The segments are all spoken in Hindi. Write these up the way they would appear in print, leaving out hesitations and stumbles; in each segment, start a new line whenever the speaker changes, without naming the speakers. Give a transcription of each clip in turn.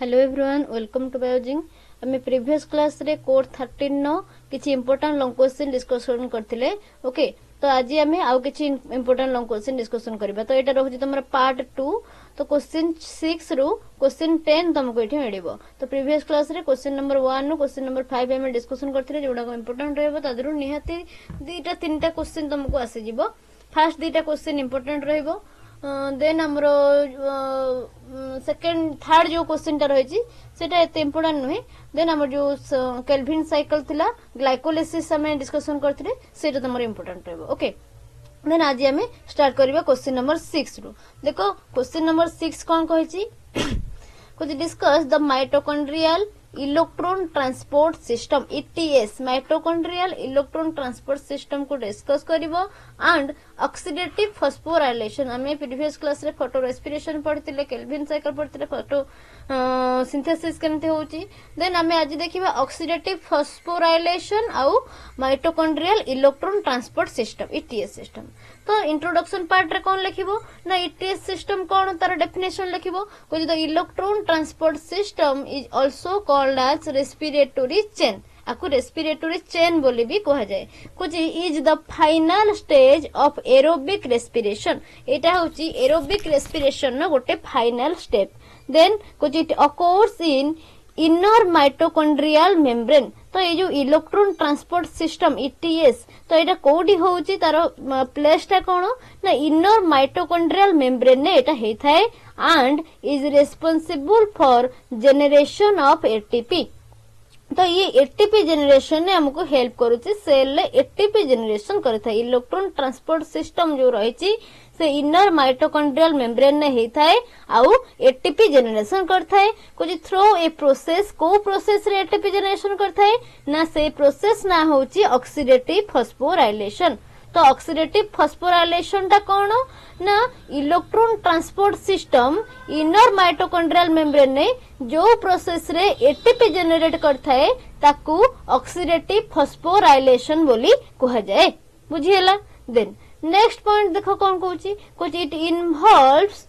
हेलो एवरीवन वेलकम टू बायोजिंग आम प्रीवियस क्लास रे कोड 13 नो किछि इंपोर्टेंट लॉन्ग क्वेश्चन डिस्कशन करथिले ओके तो आज आम आउ किछि इंपोर्टेंट लॉन्ग क्वेश्चन डिस्कशन करबा तो एटा रहउछि तमरा पार्ट 2 तो क्वेश्चन 6 रु क्वेश्चन 10 तुमको एठी मिलिबो तो प्रीवियस क्लास रे क्वेश्चन नंबर 1 नु क्वेश्चन नंबर 5 हम डिस्कशन करथिले जोडा को इंपोर्टेंट रहबो तादरु निहाती दीटा तीनटा क्वेश्चन तुमको आसी जिवो फर्स्ट दीटा क्वेश्चन इंपोर्टेंट रहबो देन हमरो सेकंड थर्ड जो क्वेश्चन टा रही सेटा एते इंपोर्टेंट नुहे देन हमर जो केल्विन साइकिल थिला ग्लाइकोलिसिस हमें डिस्कशन करथिले सेटा तमर इंपोर्टेंट रहबो ओके देन आज हमें स्टार्ट करबा क्वेश्चन नंबर 6 रु देखो क्वेश्चन नंबर 6 कोन कहैछि कुछ discuss the mitochondrial electron transport system ETS mitochondrial electron transport system को डिस्कस करिवो एंड ऑक्सीडेटिव फॉस्फोराइलेशन हमें प्रीवियस क्लास रे फोटो रेस्पिरेशन पढ़ितिले केल्विन साइकिल पढ़ितिले फोटो सिंथेसिस केमते होउची देन हमें आज देखिबा ऑक्सीडेटिव फॉस्फोराइलेशन आउ mitochondrial electron transport system ETS system तो इंट्रोडक्शन पार्ट रे कोन लिखिबो ना ईटीएस सिस्टम कोन तार डेफिनेशन लिखिबो कुछ the electron transport system is also called as respiratory chain आपको रेस्पिरेटरी चेन बोली भी कहा जाए कुछ is the final stage of aerobic respiration एटा होची एरोबिक रेस्पिरेशन नो गोटे फाइनल स्टेप देन कुछ it occurs in inner mitochondrial membrane तो ये जो इलेक्ट्रॉन ट्रांसपोर्ट सिस्टम ईटीएस तो एटा कोडी होउची तार प्लेस ता कोन ना इनर माइटोकॉन्ड्रियल मेम्ब्रेन ने एटा हेई थाए and is responsible for generation of ATP तो ये एटीपी जनरेशन ने हमको हेल्प करूची सेल ले एटीपी जनरेशन करता है इलेक्ट्रॉन ट्रांसपोर्ट सिस्टम जो रही से इनर माइटोकॉन्ड्रियल मेम्ब्रेन ने ही थाए आउ एटीपी जनरेशन करता है कुछ थ्रो ए प्रोसेस को प्रोसेस रे एटीपी जनरेशन करता है ना से प्रोसेस ना होची ऑक्सीडेटिव फॉस्फोराइलेशन तो ऑक्सीडेटिव फॉस्फोराइलेशन टा कोन ना electron transport system inner mitochondrial membrane ने जो प्रोसेस रे एटीपी जनरेट करता है ताकू ऑक्सीडेटिव फॉस्फोराइलेशन बोली कहा जाए बुझियला देन नेक्स्ट पॉइंट देखो कोन कहूची कुछ it involves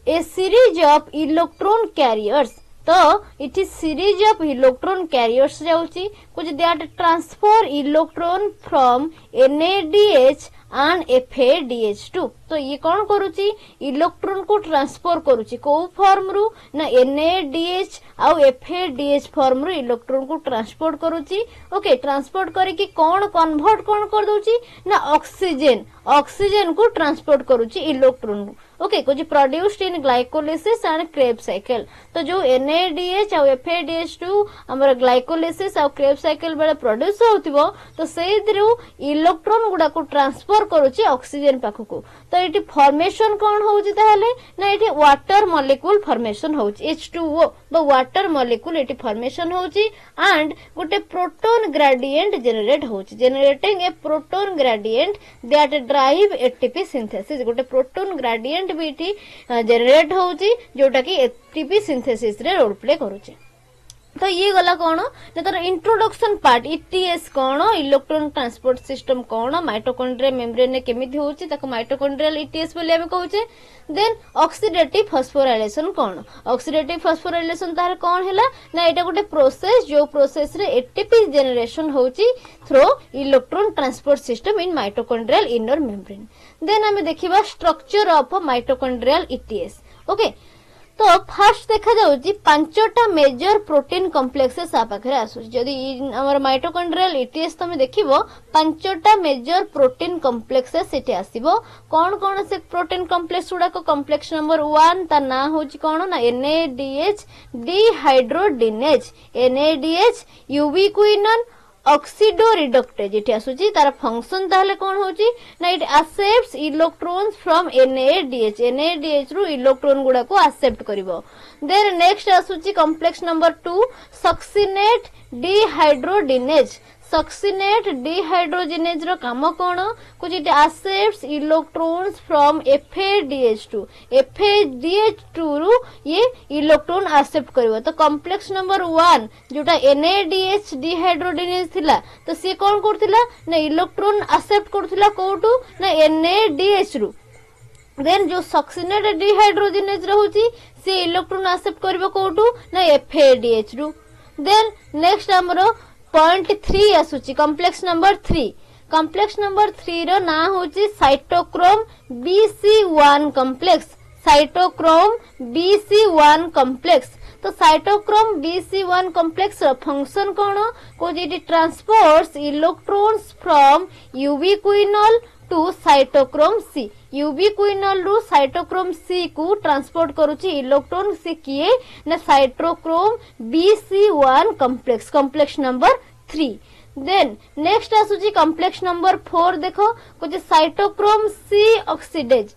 a series of electron carriers तो it is series of electron carriers जाउची कुछ that transfer electron from NADH and FADH2 तो ये कौन करूची इलेक्ट्रॉन को ट्रांसफर करूची को फॉर्म रु ना NADH आउ FADH फॉर्म रु इलेक्ट्रॉन को ट्रांसपोर्ट करूची ओके ट्रांसपोर्ट करी कि कौन कन्वर्ट कौन कर दोची ना ऑक्सीजन को ट्रांसपोर्ट करूची इलेक्ट्रॉन ओके कुछ produced in glycolysis and Krebs cycle तो जो NADH आउ FADH2 हमर ग्लाइकोलिसिस आउ क्रेब्स साइकिल बेले प्रोड्यूस होतिबो तो सेइद्रु इलेक्ट्रॉन गुडा को ट्रांसफर करूची ऑक्सीजन पाखको तो एटी फॉर्मेशन कोन होउची ताहले ना एटी वाटर मॉलिक्यूल फॉर्मेशन होउची H2O the water molecule eighty formation होउची एंड गोटे प्रोटॉन ग्रेडिएंट जनरेट होउची generating A proton gradient that drive ATP synthesis गोटे प्रोटॉन ग्रेडिएंट भी एटी जनरेट होउची जोटा कि एटीपी सिंथेसिस रे रोल प्ले करूची तो ये गला कौन ना तार इंट्रोडक्शन पार्ट ईटीएस कौन इलेक्ट्रॉन ट्रांसपोर्ट सिस्टम कौन माइटोकॉन्ड्रियल मेम्ब्रेन ने केमिति होउची ताको माइटोकॉन्ड्रियल ईटीएस बोली हम कहूचे देन ऑक्सीडेटिव फॉस्फोराइलेशन कौन ऑक्सीडेटिव फॉस्फोराइलेशन तार कौन हैला ना एटा गोटे प्रोसेस जो प्रोसेस रे एटीपी जनरेशन होउची through electron transport system in mitochondrial inner membrane then हम देखिबा structure of mitochondrial ETS okay तो फर्स्ट देखा जाउची पांचटा मेजर प्रोटीन कॉम्प्लेक्सेस आ पाखरे आसु जदी हमर माइटोकॉन्ड्रियल ईटीएस तमे देखिबो पांचटा मेजर प्रोटीन कॉम्प्लेक्सेस एटे आसीबो कोन से प्रोटीन कॉम्प्लेक्स उडा को कॉम्प्लेक्स नंबर 1 ता ना होची कोन ना NADH dehydrogenase NADH ubiquinone oxidoreductase इट आसुची तार फंक्शन ताहले कोन होची ना it accepts electrons from NADH रु इलेक्ट्रॉन गुडा को एक्सेप्ट करिवो देन नेक्स्ट आसुची complex number 2 succinate dehydrogenase succinate dehydrogenase रो काम कोन कुछ it accepts electrons from FADH2 रु ये इलेक्ट्रॉन एक्सेप्ट करिवो तो कॉम्प्लेक्स नंबर 1 जोटा NADH डिहाइड्रोजिनेज थिला तो से कोन करथिला ना इलेक्ट्रॉन एक्सेप्ट करथिला कोटू ना NADH रु देन जो सक्सिनेटेड डिहाइड्रोजिनेज रहउची से इलेक्ट्रॉन एक्सेप्ट करबो कोटू ना FADH रु। देन नेक्स्ट हमरो पॉइंट 3 आसुची कॉम्प्लेक्स नंबर 3। कॉम्प्लेक्स नंबर 3 रो ना होची cytochrome BC1 complex. Cytochrome BC1 complex तो साइटोक्रोम BC1 कॉम्प्लेक्स रो फंक्शन कोन को जेटी transports electrons from ubiquinol to cytochrome C। Ubiquinol रु साइटोक्रोम C को ट्रांसपोर्ट करूची इलेक्ट्रॉन से किए ना cytochrome BC1 complex complex number 3। Then next आसुची कॉम्प्लेक्स नंबर 4 देखो कुछ cytochrome C oxidase.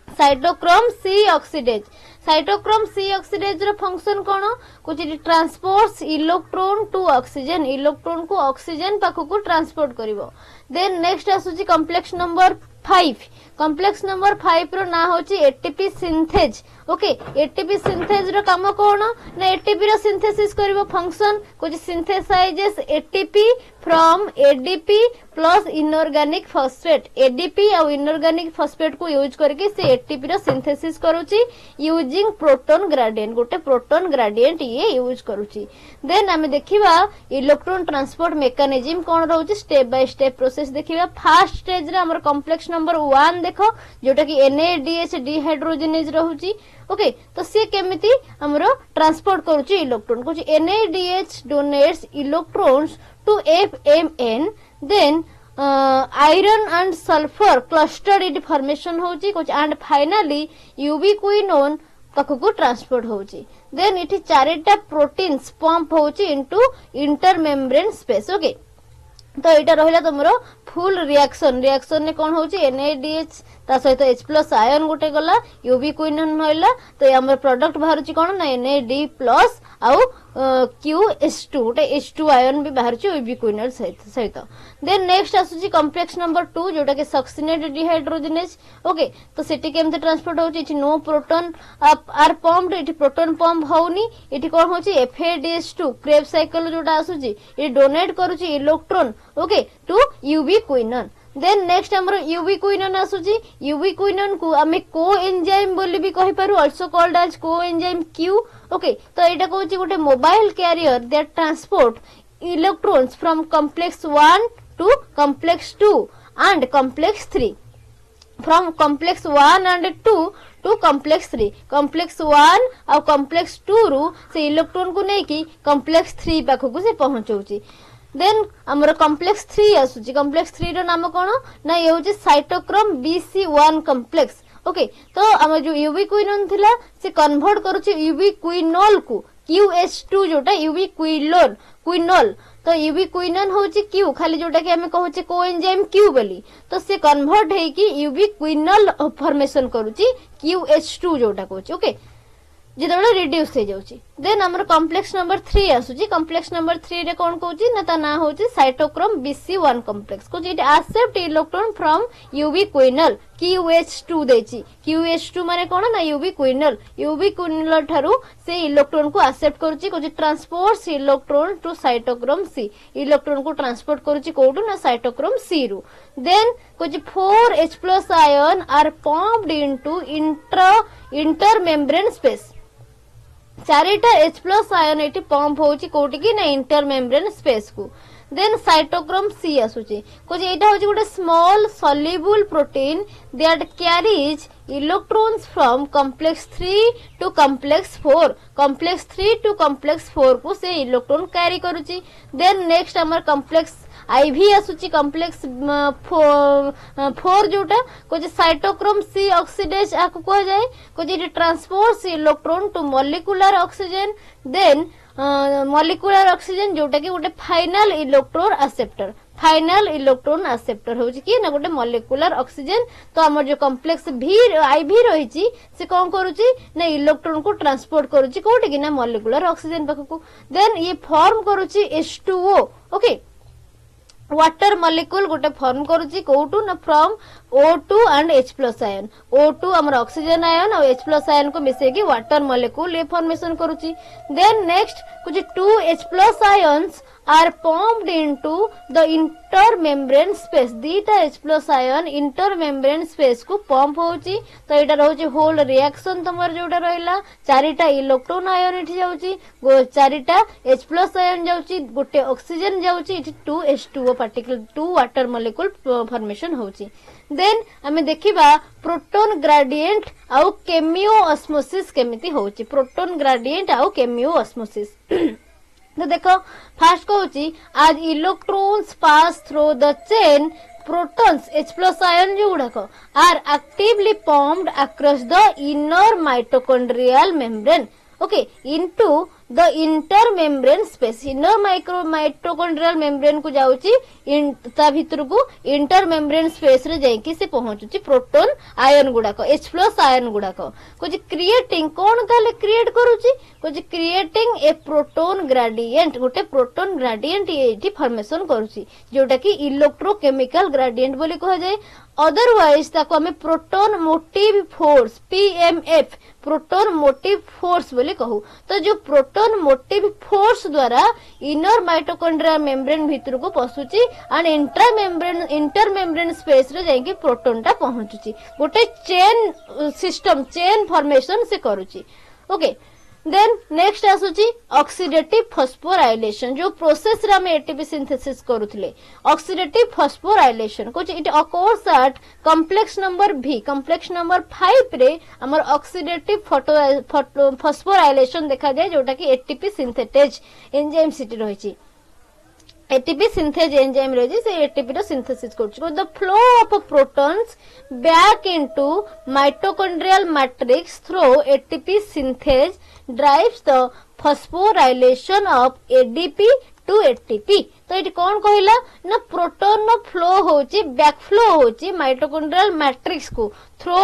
Cytochrome C oxidase cytochrome C oxidase रो फंक्शन कोन कुछ transports electron to oxygen electron को ऑक्सीजन पाखु को ट्रांसपोर्ट करिवो। देन नेक्स्ट आसुची कॉम्प्लेक्स नंबर 5। कॉम्प्लेक्स नंबर 5 रो ना होची ATP synthase. Okay ATP synthase रो काम कोन ना एटीपी रो सिंथेसिस करिवो फंक्शन कुछ synthesises ATP from ADP plus inorganic phosphate. ADP और इनऑर्गेनिक फॉस्फेट को यूज करके से एटीपी रो सिंथेसिस करूची यूजिंग प्रोटॉन ग्रेडिएंट गोटे प्रोटॉन ग्रेडिएंट ये यूज करूची। देन हमें देखिबा इलेक्ट्रॉन ट्रांसपोर्ट मेकानिज्म कोन रहउची स्टेप बाय स्टेप प्रोसेस देखिबा। फर्स्ट स्टेज रे हमर कॉम्प्लेक्स नंबर 1 देखो जोटा कि NADH डिहाइड्रोजिनेज रहउची। ओके तो से केमिति हमरो ट्रांसपोर्ट करूची इलेक्ट्रॉन कुछ NADH donates electrons to FMN। Then iron and sulphur clustered it formation होची कुछ एंड फाइनली यूबिक्विनोन पाखु को ट्रांसपोर्ट होची। देन इठी चारिटा प्रोटीन्स पंप होची इनटू इंटरमेम्ब्रेन स्पेस। ओके तो एटा रहिला तमरो फुल रिएक्शन रिएक्शन ने कोन होची NADH ता सहित H+ आयन गोटे गला यूबिक्विनोन होइला तो हमर प्रोडक्ट बाहरुची कोन ना NAD+ आउ QH2 गोटे H2 आयन भी बाहरुची यूबिक्विनोन सहित। देन नेक्स्ट आसुची कॉम्प्लेक्स नंबर 2 जोटा के सक्सिनेटेड डिहाइड्रोजिनेज। ओके तो सेटी केमते ट्रांसपोर्ट होची इठी नो प्रोटॉन आर पंप्ड इठी प्रोटॉन पंप होउनी इठी कोन होची FADH2 क्रेब्स साइकिल जोटा आसुची इ डोनेट करूची electron okay to ubiquinone. Then next हमरो यूबिक्विनोन आसुची यूबिक्विनोन को हमें कोएंजाइम बोली भी कहि पारु also called as coenzyme Q। Okay तो एटा कहूची गोटे mobile carrier that transport electrons from complex 1 to complex 2 and complex 3 from complex 1 and 2 to complex 3। Complex 1 और कॉम्प्लेक्स 2 रु से इलेक्ट्रॉन को नै कि कॉम्प्लेक्स 3 पाखु से पहुंचौची। देन हमर कॉम्प्लेक्स 3 आसुची कॉम्प्लेक्स 3 रो नाम कोन ना ये होची साइटोक्रोम BC1 कॉम्प्लेक्स। ओके तो हम जो यूबिक्विनोन थिला से कन्वर्ट करूची यूबिक्विनोल को QH2 जोटा यूबिक्विनोल क्विनोल तो यूबिक्विनोन होची Q खाली जोटा कि हमें कहूचे कोएंजाइम Q बोली तो से कन्वर्ट है कि यूबिक्विनोल फॉर्मेशन करूची QH2 जोटा कहूची। ओके जेतबेले रिड्यूस हो जाउची। देन हमर कॉम्प्लेक्स नंबर 3 आसुची कॉम्प्लेक्स नंबर 3 रे कोन कहूची ना ता ना होची साइटोक्रोम BC1 कॉम्प्लेक्स को जेट accept electron from ubiquinol QH2 देची। QH2 माने कोन ना यूबिक्विनोल यूबिक्विनोल थारु से इलेक्ट्रॉन को एक्सेप्ट करूची को जे transports electron to cytochrome C electron को ट्रांसपोर्ट करूची कोडू ना साइटोक्रोम C रु। देन कुछ 4H+ ion are pumped into intermembrane space. चारिटा H+ आयन एटी पंप होची कोटी की ना इंटरमेम्ब्रेन स्पेस को। देन साइटोक्रोम C आसुची कुछ एटा होची गोटे small soluble protein that carries electrons from complex 3 to complex 4 complex 3 to complex 4 को से इलेक्ट्रॉन कैरी करूची। देन नेक्स्ट हमर कॉम्प्लेक्स IV आसुची कॉम्प्लेक्स 4 जोटा कुछ साइटोक्रोम C ऑक्सीडेज आको कह जाए कुछ transports electron to molecular oxygen. Then molecular oxygen जोटा कि गोटे फाइनल इलेक्ट्रॉन एक्सेप्टर होची कि ना गोटे मॉलिक्यूलर ऑक्सीजन तो हमर जो कॉम्प्लेक्स IV रहिची से कोन करूची ना इलेक्ट्रॉन को ट्रांसपोर्ट करूची कोठी कि ना मॉलिक्यूलर ऑक्सीजन पाखको। देन ये फॉर्म करूची H2O। ओके वाटर मॉलिक्यूल गोटे फॉर्म करूची कोटू ना from O2 and H+ ion O2 हमर ऑक्सीजन आयन और H+ आयन को मिसे की वाटर मॉलिक्यूल ये फॉर्मेशन करूची देन नेक्स्ट कुछ 2 H+ ions are pumped into the intermembrane space दीटा H+ ion intermembrane space को पंप होची तो एटा रहउची होल रिएक्शन तमर जोटा रहला चारिटा इलेक्ट्रॉन आयन इठी जाउची चारिटा H+ आयन जाउची गोटे ऑक्सीजन जाउची इठी 2H2O particle 2 water molecule formation होची देन हमें देखिबा प्रोटॉन ग्रेडिएंट आउ केमियो ऑस्मोसिस केमिति होची प्रोटॉन ग्रेडिएंट आउ केमियो ऑस्मोसिस तो देखो फास्ट कहूची आज electrons pass through the chain protons H+ ion जो गुड़ाक are actively pumped across the inner mitochondrial membrane okay into the intermembrane space inner mitochondrial membrane को जाउची ता भितर को intermembrane space रे जाईकी से पहुंचुची प्रोटॉन आयन गुड़ाक H+ आयन गुड़ाक कुछ क्रिएटिंग कौन ताले क्रिएट करूची कुछ क्रिएटिंग ए प्रोटॉन ग्रेडिएंट गोटे प्रोटॉन ग्रेडिएंट ये फॉर्मेशन करूची जोटा कि इलेक्ट्रोकेमिकल ग्रेडिएंट बोली कहा जाए अदरवाइज ताको हमें proton motive force PMF proton motive force बोली कहू तो जो प्रोटॉन मोटिव फोर्स द्वारा इनर माइटोकॉन्ड्रिया मेम्ब्रेन भीतर को पसुची एंड इंटरमेम्ब्रेन स्पेस रे जाईकी प्रोटॉन टा पहुंचुची गोटे चेन सिस्टम चेन फॉर्मेशन से करूची ओके देन नेक्स्ट आसुची ऑक्सीडेटिव फॉस्फोराइलेशन जो प्रोसेस रे हम एटीपी सिंथेसिस करूथले ऑक्सीडेटिव फॉस्फोराइलेशन कुछ it occurs at complex number V complex number 5 रे हमर ऑक्सीडेटिव फॉस्फोराइलेशन देखा जाए जोटा कि एटीपी सिंथेटेज एंजाइम सिटी रहिची एटीपी सिंथेज एंजाइम रही से एटीपी रो सिंथेसिस करछ the flow of protons back into mitochondrial matrix through ATP synthase drives the phosphorylation of ADP to ATP तो ये कौन कहला ना प्रोटॉन नो फ्लो होची बैक फ्लो होची माइटोकॉन्ड्रियल मैट्रिक्स को थ्रू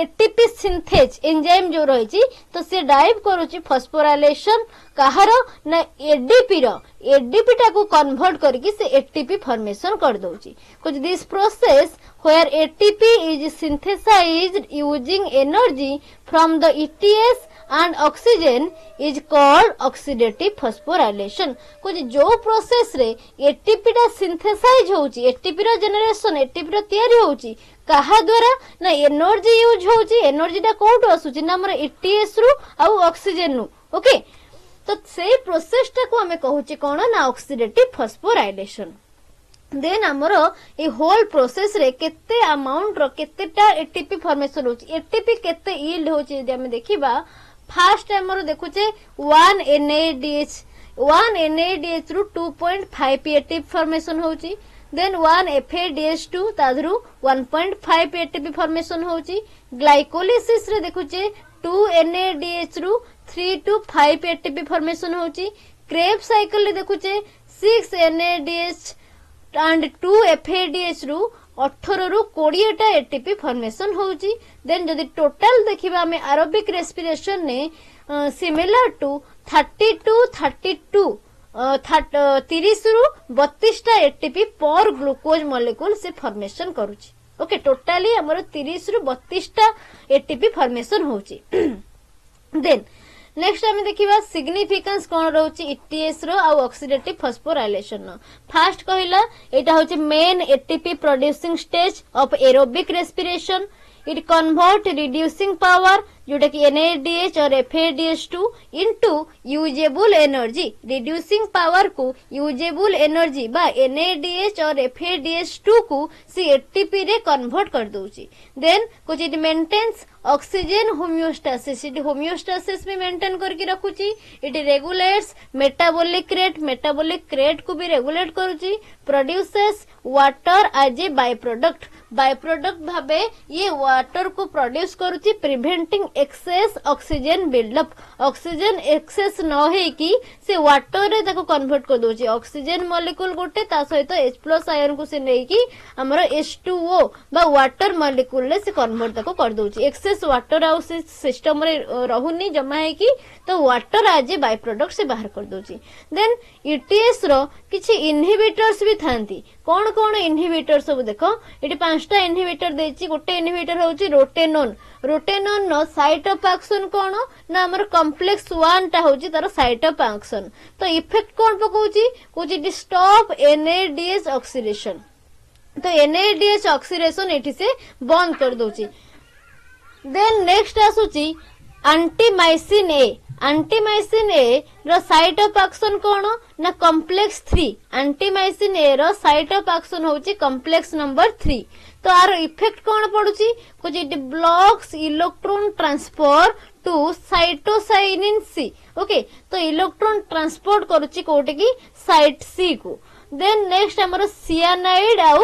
एटीपी सिंथेज एंजाइम जो रही तो से ड्राइव करूची फॉस्फोराइलेशन कहार ना एडीपी रो एडीपी टा को कन्वर्ट करके से एटीपी फॉर्मेशन कर दोची कुछ this process where ATP is synthesized using energy from the ETS and oxygen is called oxidative phosphorylation कुछ जो प्रोसेस रे एटीपी टा सिंथेसाइज होची एटीपी रो जनरेशन एटीपी रो तयारी होची कहा द्वारा ना एनर्जी यूज होची एनर्जी टा कोठो आसुची ना हमर ETS रु आ ऑक्सीजन नु ओके तो से प्रोसेस टा को हमें कहूची कोन ना ऑक्सीडेटिव फॉस्फोराइलेशन देन हमर ए होल प्रोसेस रे केते अमाउंट रो केतेटा एटीपी फॉर्मेशन होची एटीपी केते यील्ड होची यदि हम देखिबा फास्ट हमर देखुचे 1 NADH रु 2.5 एटीपी फॉर्मेशन होची देन 1 FADH2 तादरु 1.5 एटीपी फॉर्मेशन होची ग्लाइकोलिसिस रे देखुचे 2 NADH रु 3 to 5 एटीपी फॉर्मेशन होची क्रेब साइकिल रे देखुचे 6 NADH and 2 FADH रु 18 रु 20 टा एटीपी फॉर्मेशन होची देन जदी टोटल देखिबा हमें एरोबिक रेस्पिरेशन ने सिमिलर टू 30 to 32 30 रु 32 टा एटीपी पर ग्लूकोज मॉलिक्यूल से फॉर्मेशन करूची ओके टोटली हमर 30 रु 32 टा एटीपी फॉर्मेशन होची देन नेक्स्ट हमें देखिबा सिग्निफिकेंस कोन रहउची ETS रो आ ऑक्सीडेटिव फॉस्फोराइलेशन नो फास्ट कहिला एटा होची main ATP producing stage of aerobic respiration it convert reducing power जोटा कि NADH और FADH2 into usable energy reducing power को यूजेबल एनर्जी बा NADH और FADH2 को सी एटीपी रे कन्वर्ट कर दोची देन कुछ it maintains oxygen homeostasis it homeostasis में मेंटेन करके रखुची इट रेगुलेट्स मेटाबॉलिक रेट को भी रेगुलेट करूची produces water as a by product भाबे ये वाटर को प्रोड्यूस करूची preventing excess oxygen buildup oxygen excess न हे कि से वाटर रे ताको कन्वर्ट कर दोची ऑक्सीजन मॉलिक्यूल गोटे ता सहित H+ आयन को से नै कि हमर H2O बा वाटर मॉलिक्यूल ले से कन्वर्ट ताको कर दोची एक्सेस वाटर आउ से सिस्टम रे रहुनी जमा है कि तो वाटर आज बाय प्रोडक्ट से बाहर कर दोची देन ETS रो किछि इनहिबिटर्स भी थांती कौन इनहिबिटर सब देख ये 5टा इनहिबिटर देछि गोटे इनहिबिटर होछि रोटेनोन रोटेनोन नो साइट ऑफ एक्शन कौन ना हमर कॉम्प्लेक्स 1 टा होछि तार साइट ऑफ एक्शन तो इफेक्ट कौन पकोछि कोछि स्टॉप एनएडीएच ऑक्सीडेशन तो एनएडीएच ऑक्सीडेशन एठी से बंद कर दोछि देन नेक्स्ट आसुछि एंटीमाइसिन ए रो साइट ऑफ एक्शन कौन ना कॉम्प्लेक्स 3 एंटीमाइसिन ए रो साइट ऑफ एक्शन होछि कॉम्प्लेक्स नंबर 3 तो आर इफेक्ट कौन पड़ुछि कुछ it blocks electron transfer to cytochrome C okay तो इलेक्ट्रॉन ट्रांसपोर्ट करूछि कोटे की साइट सी को देन नेक्स्ट हमर सियानाइड आउ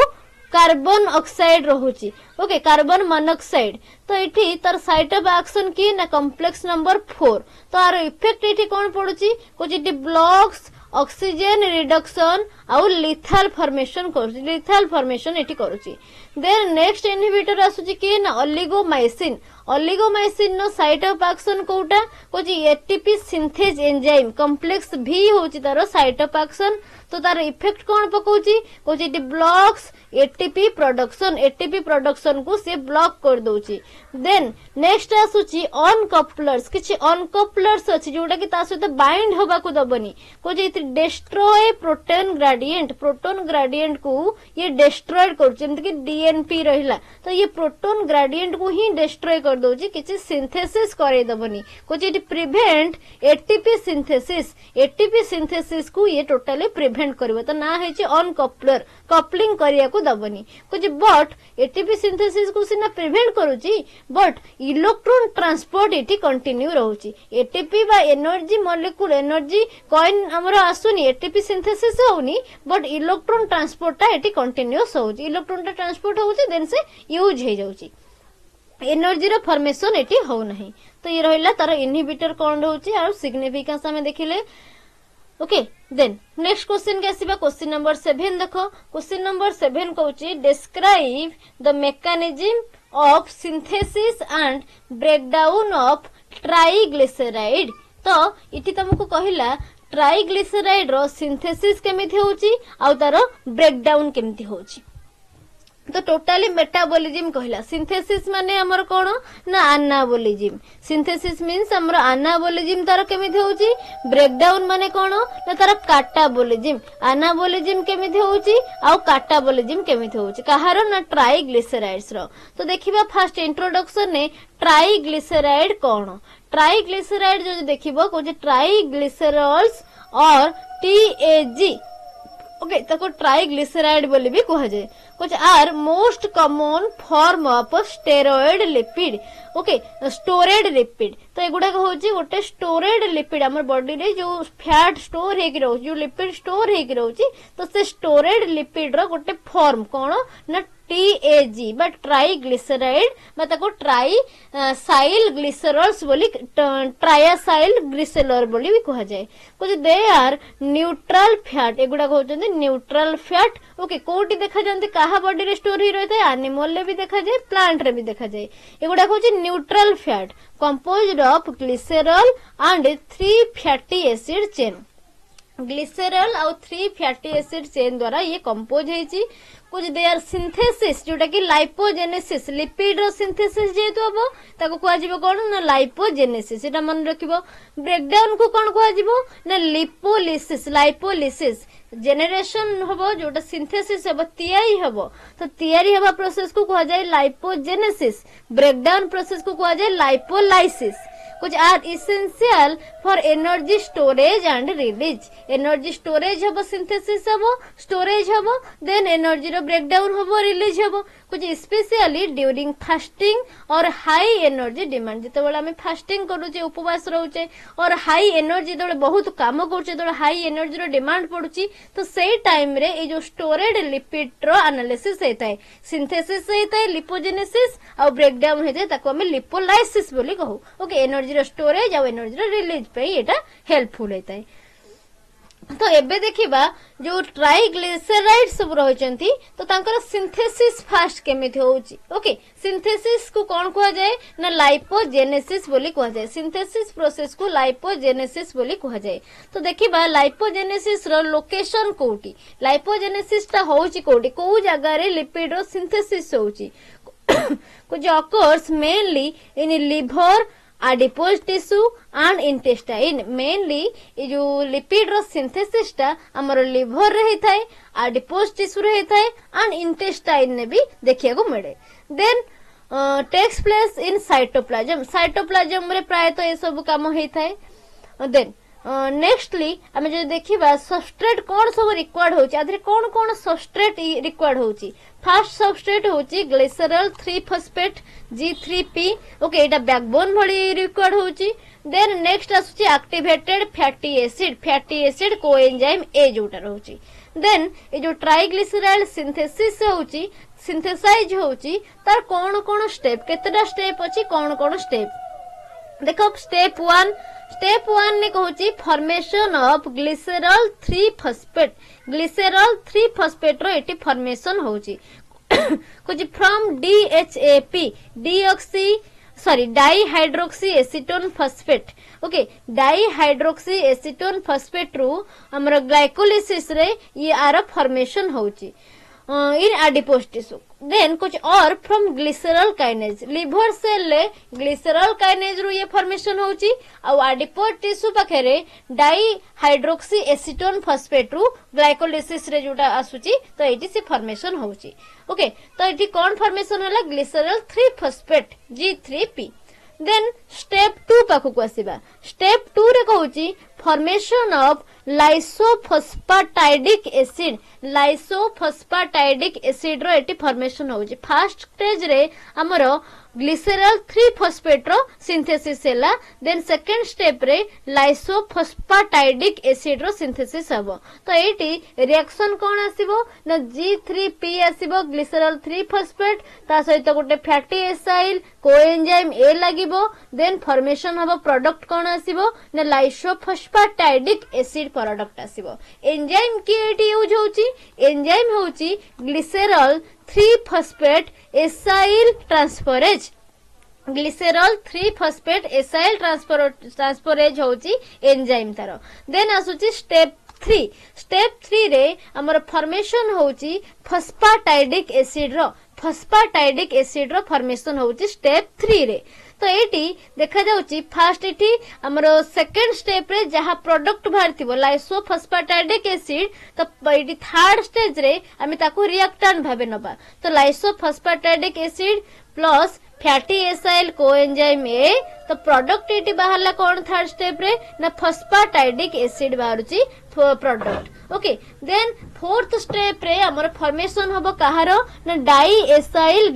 कार्बन ऑक्साइड रहुछि ओके कार्बन मोनोक्साइड तो इठी तार साइट ऑफ एक्शन की ना कॉम्प्लेक्स नंबर 4 तो आर इफेक्ट इठी कोन पडुछि कुछ इट ब्लॉक्स ऑक्सीजन रिडक्शन आउ लिथाल फॉर्मेशन एठी करूछि देन नेक्स्ट इनहिबिटर आसुछि कि ना ओलिगोमाइसिन नो साइट ऑफ एक्शन कोटा कोछि एटीपी सिंथेज एंजाइम कॉम्प्लेक्स भी होछि तार साइट ऑफ एक्शन तो तार इफेक्ट कोन पकोछि कोछि इट ब्लॉक्स एटीपी प्रोडक्शन को से ब्लॉक कर दोछि देन नेक्स्ट आसुछि अनकपलर्स किछि अनकपलर्स अछि जोटा कि ता सहित बाइंड होबा को दबनी कोछि डिस्ट्रॉय प्रोटॉन ग्रेडिएंट को ये डिस्ट्रॉय कर जेमति कि डीएनपी रहिला तो ये प्रोटॉन ग्रेडिएंट को ही डिस्ट्रॉय कर दोछि किछि सिंथेसिस करे दबनी कोछि इट प्रिवेंट एटीपी सिंथेसिस को ये टोटली प्रिवेंट करबो तो ना है अनकपलर कपलिंग करिया को दबनी कुछ बट एटीपी सिंथेसिस को सिना प्रिवेंट करूची बट इलेक्ट्रॉन ट्रांसपोर्ट एटी कंटिन्यू रहउची एटीपी बा एनर्जी मॉलिक्यूल एनर्जी कॉइन हमरो आसुनी एटीपी सिंथेसिस होउनी बट इलेक्ट्रॉन ट्रांसपोर्ट ता एटी कंटिन्यूअस होउची इलेक्ट्रॉन ता ट्रांसपोर्ट होउची देन से यूज हे जाउची एनर्जी रो फॉर्मेशन एटी हो नहीं तो ये रहिला तार इनहिबिटर कोन रहउची और सिग्निफिकेंस हमें देखिले ओके देन नेक्स्ट क्वेश्चन के आसीबा क्वेश्चन नंबर 7 देखो क्वेश्चन नंबर 7 कहउची describe the mechanism of synthesis and breakdown of triglyceride तो इठी तुमको कहिला ट्राइग्लिसराइड रो सिंथेसिस केमिति होउची आ तार ब्रेकडाउन केमिति होउची तो टोटाली मेटाबॉलिज्म कहला सिंथेसिस माने हमर कोन ना एनाबॉलिज्म सिंथेसिस मींस हमर एनाबॉलिज्म तार केमिति होउची ब्रेकडाउन माने कोन ना तार काटाबॉलिज्म एनाबॉलिज्म केमिति होउची आ काटाबॉलिज्म केमिति होउची कहारो ना ट्राइग्लिसराइड्स रो तो देखिबा फर्स्ट इंट्रोडक्शन ने ट्राइग्लिसराइड कोन ट्राइग्लिसराइड जो देखिबो को ट्राइग्लिसरॉल्स और टीएजी ओके ताको ट्राइग्लिसराइड बोली भी कहा जाए कुछ are most common form of steroid lipid okay stored lipid तो एगुडा होची गोटे स्टोरेड लिपिड हमर बॉडी रे जो फैट स्टोर हेकि रहउ जो लिपिड स्टोर हेकि रहउची तो से स्टोरेड लिपिड रो गोटे फॉर्म कोन ना टीएजी बट ट्राइग्लिसराइड बा ताको ट्राई साइल ग्लिसरॉल्स बोली ट्रायासाइल ग्लिसरॉल बोली भी कहा जाए कुछ दे आर न्यूट्रल फैट एगुडा होचंदी न्यूट्रल फैट ओके कोटी देखा जानते काहा बॉडी रे स्टोर ही रहता है एनिमल रे भी देखा जाए प्लांट रे भी देखा जाए एगुडा होची neutral fat composed of glycerol and 3 fatty acid chain glycerol और 3 फैटी एसिड चेन द्वारा ये कंपोज होईची कुछ दे आर सिंथेसिस जोटा कि लाइपोजेनेसिस लिपिड रो सिंथेसिस जेतु हबो ताको कुआ जिवो कोन ना लाइपोजेनेसिस एटा मन रखिबो ब्रेकडाउन को कोन कुआ जिवो ना लाइपोलिसिस जेनरेशन हबो जोटा सिंथेसिस हबो तैयारी हबो तो तैयारी हबा प्रोसेस को कुआ जाय लाइपोजेनेसिस ब्रेकडाउन प्रोसेस को कुआ जाय लाइपोलाइसिस कुछ are essential for energy storage and release energy storage हबो सिंथेसिस हबो स्टोरेज हबो देन एनर्जी रो ब्रेकडाउन हबो रिलीज हबो कुछ स्पेशली ड्यूरिंग फास्टिंग और हाई एनर्जी डिमांड जेतेबेले हमें फास्टिंग करूचे उपवास रहउचे और हाई एनर्जी जेतेबेले बहुत काम करूचे जेतेबेले हाई एनर्जी रो डिमांड पडुची तो सेही टाइम रे ए जो स्टोरेड लिपिड रो एनालिसिस हेताय सिंथेसिस हेताय लिपोजेनेसिस और ब्रेकडाउन हेताय ताको हमें लिपोलाइसिस बोली कहू ओके एनर्जी रो स्टोरेज और एनर्जी रो रिलीज पे एटा हेल्पफुल हेताय तो एबे देखिबा जो ट्राइग्लिसराइड सब रहिचंती तो तांकर सिंथेसिस फास्ट केमिति होउची। ओके, सिंथेसिस को कोन कुआ जाय ना लाइपोजेनेसिस बोली कुआ जाय। सिंथेसिस प्रोसेस को लाइपोजेनेसिस बोली कुआ जाय। तो देखिबा लाइपोजेनेसिस रो लोकेशन कोठी, लाइपोजेनेसिस ता होउची कोठी, को जगह रे लिपिड रो सिंथेसिस होउची which occurs mainly in liver, adipose tissue and intestine। mainly ये जो लिपिड रो सिंथेसिस टा हमर लिवर रे हे थाए, adipose tissue रे हे थाए and intestine ने भी देखिया को मिले। then takes place in cytoplasm। cytoplasm रे प्राय तो ये सब काम हे थाए। then नेक्स्टली आमे जो देखिबा सबस्ट्रेट कोन सब रिक्वायर्ड होची, आधरे कोन कोन सबस्ट्रेट रिक्वायर्ड होची। फर्स्ट सबस्ट्रेट होची ग्लिसरॉल 3 फॉस्फेट G3P। ओके, एटा बैकबोन भली रिक्वायर्ड होची। देन नेक्स्ट आसुची activated fatty acid coenzyme A जोटा रहउची। देन ए जो ट्राइग्लिसराइड सिंथेसिस होची, सिंथेसाइज होची, तार कोन कोन स्टेप, केतेटा स्टेप अछि, कोन कोन स्टेप देखो। स्टेप 1 ने कहूची formation of glycerol 3 phosphate. Glycerol 3 phosphate रो एटी फॉर्मेशन होची कुछ from DHAP dihydroxyacetone phosphate. Okay, dihydroxyacetone phosphate रू हमर ग्लाइकोलिसिस रे ये आर फॉर्मेशन होची इन एडिपोज टिश्यू। देन कुछ और from glycerol kinase, liver cell ले ग्लिसरॉल काइनेज रू ये फॉर्मेशन होची और एडिपोज टिश्यू पाखरे डाइहाइड्रोक्सी एसीटोन फॉस्फेट रू ग्लाइकोलिसिस रे जोटा आसुची तो एटी से फॉर्मेशन होची। ओके, तो एटी कोन फॉर्मेशन होला glycerol 3 phosphate G3P। Then step 2 पाखु आसीबा। स्टेप 2 रे कहूची formation of lysophosphatidic acid. Lysophosphatidic acid रो एटी फॉर्मेशन होची। फर्स्ट स्टेज रे हमरो ग्लिसरॉल 3 फॉस्फेट रो सिंथेसिस हैला। देन सेकंड स्टेप रे लाइसोफॉस्फेटाइडिक एसिड रो सिंथेसिस हबो। तो एटी रिएक्शन कोन आसीबो ना G3P आसीबो ग्लिसरॉल 3 फॉस्फेट ता सहित गोटे फैटी एसाइल कोएंजाइम ए लागिबो। देन फॉर्मेशन हबो प्रोडक्ट कोन आसीबो ना लाइसोफॉस्फेटाइडिक एसिड प्रोडक्ट आसीबो। एंजाइम की एटी यूज होची, एंजाइम होची glycerol 3 phosphate acyltransferase. Glycerol 3 phosphate acyltransferase होची एंजाइम तारो। देन आसुची स्टेप 3। स्टेप 3 रे हमर फॉर्मेशन होची फॉस्फेटाइडिक एसिड रो फॉर्मेशन होची स्टेप 3 रे। तो एटी देखा जाउची फर्स्ट एटी हमरो सेकंड स्टेप रे जहा प्रोडक्ट बाहरथिबो लाइसोफॉस्फेटाइडिक एसिड, तो एटी थर्ड स्टेज रे आमे ताको रिएक्टेंट भाबे नबा। तो lysophosphatidic acid plus fatty acyl coenzyme A, तो प्रोडक्ट एटी बाहरला कोन थर्ड स्टेप रे ना फॉस्फेटाइडिक एसिड बाहरुची product. Okay, then fourth step रे हमर फॉर्मेशन हबो कहारो ना डाइएसाइल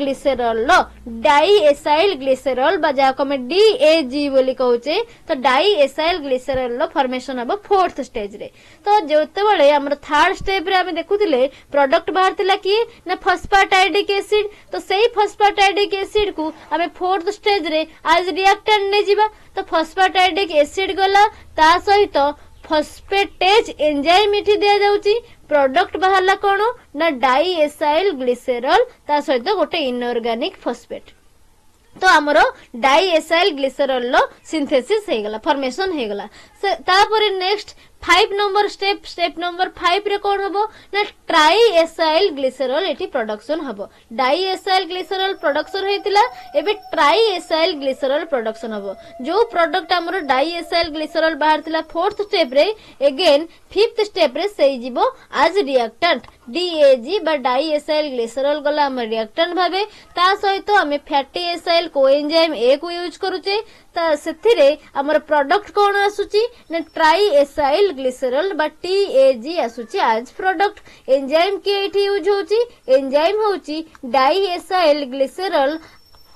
ग्लिसरॉल बजा को में DAG बोली कहूचे। तो डाइएसाइल ग्लिसरॉल लो फॉर्मेशन हबो फोर्थ स्टेज रे। तो जेते बेले हमर थर्ड स्टेप रे हम देखुतिले प्रोडक्ट बाहर थिला कि ना फॉस्फेटाइडिक एसिड, तो सेही फॉस्फेटाइडिक एसिड को हमें फोर्थ स्टेज रे आज रिएक्टेंट ने जीवा। तो फॉस्फेटाइडिक एसिड गला ता सहित फॉस्फेटेज एंजाइम इठी दिया जाउची। प्रोडक्ट बाहरला कोन ना डाइएसाइल ग्लिसरॉल ता सहित गोटे इनऑर्गेनिक फॉस्फेट। तो हमरो डाइएसाइल ग्लिसरॉल लो सिंथेसिस हे गला, फॉर्मेशन हे गला। तापर नेक्स्ट 5 नंबर स्टेप नंबर 5 रे कोन हबो ना ट्राइएसाइल ग्लिसरॉल एटी प्रोडक्शन हबो। डाइएसाइल ग्लिसरॉल प्रोडक्शन हेतिला, एबे ट्राइएसाइल ग्लिसरॉल प्रोडक्शन हबो। जो प्रोडक्ट हमरो डाइएसाइल ग्लिसरॉल बाहर थिला फोर्थ स्टेप रे, अगेन फिफ्थ स्टेप रे सेई जिवो आज रिएक्टेंट DAG बा डाइएसाइल ग्लिसरॉल गला हम रिएक्टेंट भाबे। ता सहित हम फैटी एसाइल कोएंजाइम ए को यूज करूचे। ता सेथिरे हमर प्रोडक्ट कोन आसुची ना ट्राइएसाइल ग्लिसरॉल बा TAG आसुची आज प्रोडक्ट। एंजाइम के एठी यूज होची, एंजाइम होची डाइएसाइल ग्लिसरॉल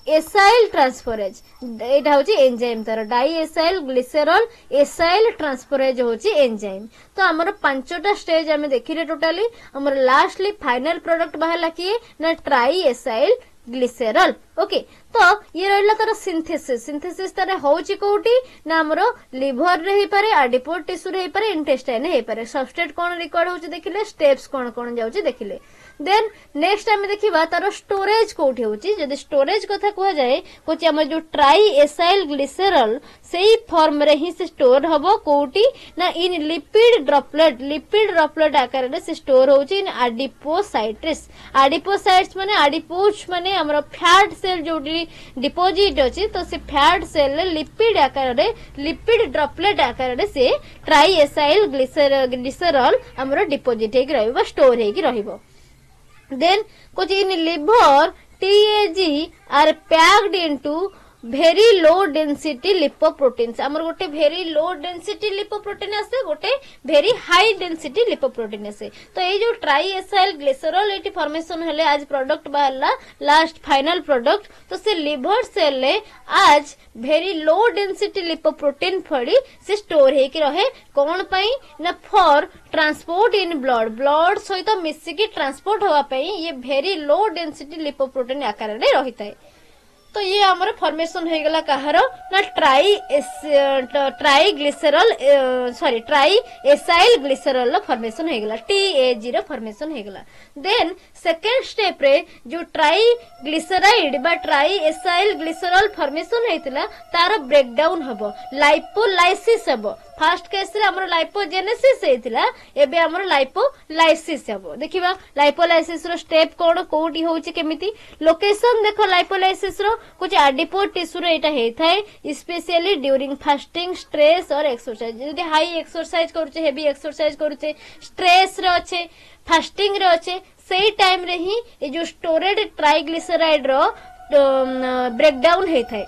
एसाइल ट्रांसफरेज। एटा होची एंजाइम तार डाइएसाइल ग्लिसरॉल एसाइल ट्रांसफरेज होची एंजाइम। तो हमर पांचटा स्टेज हमें देखिले टोटली। हमर लास्टली फाइनल प्रोडक्ट बाहरला कि ना ट्राइएसाइल ग्लिसेरल। ओके तो ये रहिला तार सिंथेसिस। सिंथेसिस तार होउची कोउटी ना हमरो लिवर रे हे पारे, एडिपोज टिश्यू रे हे पारे, इंटेस्टाइन हे पारे। सबस्ट्रेट कोन रिक्वायर्ड होउची देखिले, स्टेप्स कोन कोन जाउची देखिले। देन नेक्स्ट आमे देखिबा तार स्टोरेज कोउठी होउची। जदि स्टोरेज कथा कहआ जाए कोची हमर जो ट्राई एसाइल ग्लिसेरल सेही फॉर्म रे ही से स्टोर हबो कोउटी ना इन लिपिड ड्रॉपलेट आकार रे से स्टोर होउची इन एडिपोसाइट्स। एडिपोसाइट्स माने एडिपोज माने हमर फैट सेल जो डिपोजिट अछि, तो से फैट सेल लिपिड आकार रे, लिपिड ड्रॉपलेट आकार रे से ट्राई एसाइल ग्लिसेरल हमर डिपोजिट हे रहइबो, स्टोर हे रहइबो। Then कुछ in liver TAG are packed into very low density lipoproteins। आमर गोटे very low density lipoprotein आसे, गोटे very high density lipoprotein आसे। तो ये जो try acyl glycerol eighty formation हेले आज प्रोडक्ट बाहरला लास्ट फाइनल प्रोडक्ट, तो से लिवर सेल ले आज very low density lipoprotein फड़ी से स्टोर हे कि रहे कौन पाई ना फॉर ट्रांसपोर्ट इन ब्लड सहित मिसिकी ट्रांसपोर्ट होवा पाई ये very low density lipoprotein आकार रे रहिता है। तो ये हमारा फॉर्मेशन हो गला कहार ना try glycerol sorry try acyl glycerol formation हो गला, TAG रो फॉर्मेशन हो गला। देन सेकंड स्टेप रे जो ट्राई ग्लिसराइड बा ट्राई एसाइल ग्लिसरल फॉर्मेशन हेतिला तार ब्रेकडाउन हबो, लाइपोलाइसिस हबो। फर्स्ट केस रे हमर लाइपोजेनेसिस हेतिला, एबे हमर लाइपोलाइसिस हबो। देखिबा लाइपोलाइसिस रो स्टेप कोन कोउटी होउची केमिति लोकेशन देखो। लाइपोलाइसिस रो कुछ एडिपोज टिश्यू रे एटा हेथाय स्पेशली ड्यूरिंग फास्टिंग, स्ट्रेस और एक्सरसाइज। जदि हाई एक्सरसाइज करूचे, हेवी एक्सरसाइज करूचे, स्ट्रेस रे अच्छे, फास्टिंग रे अच्छे, सेही टाइम रे ही ए जो स्टोरेड ट्राइग्लिसराइड रो ब्रेकडाउन हेथाय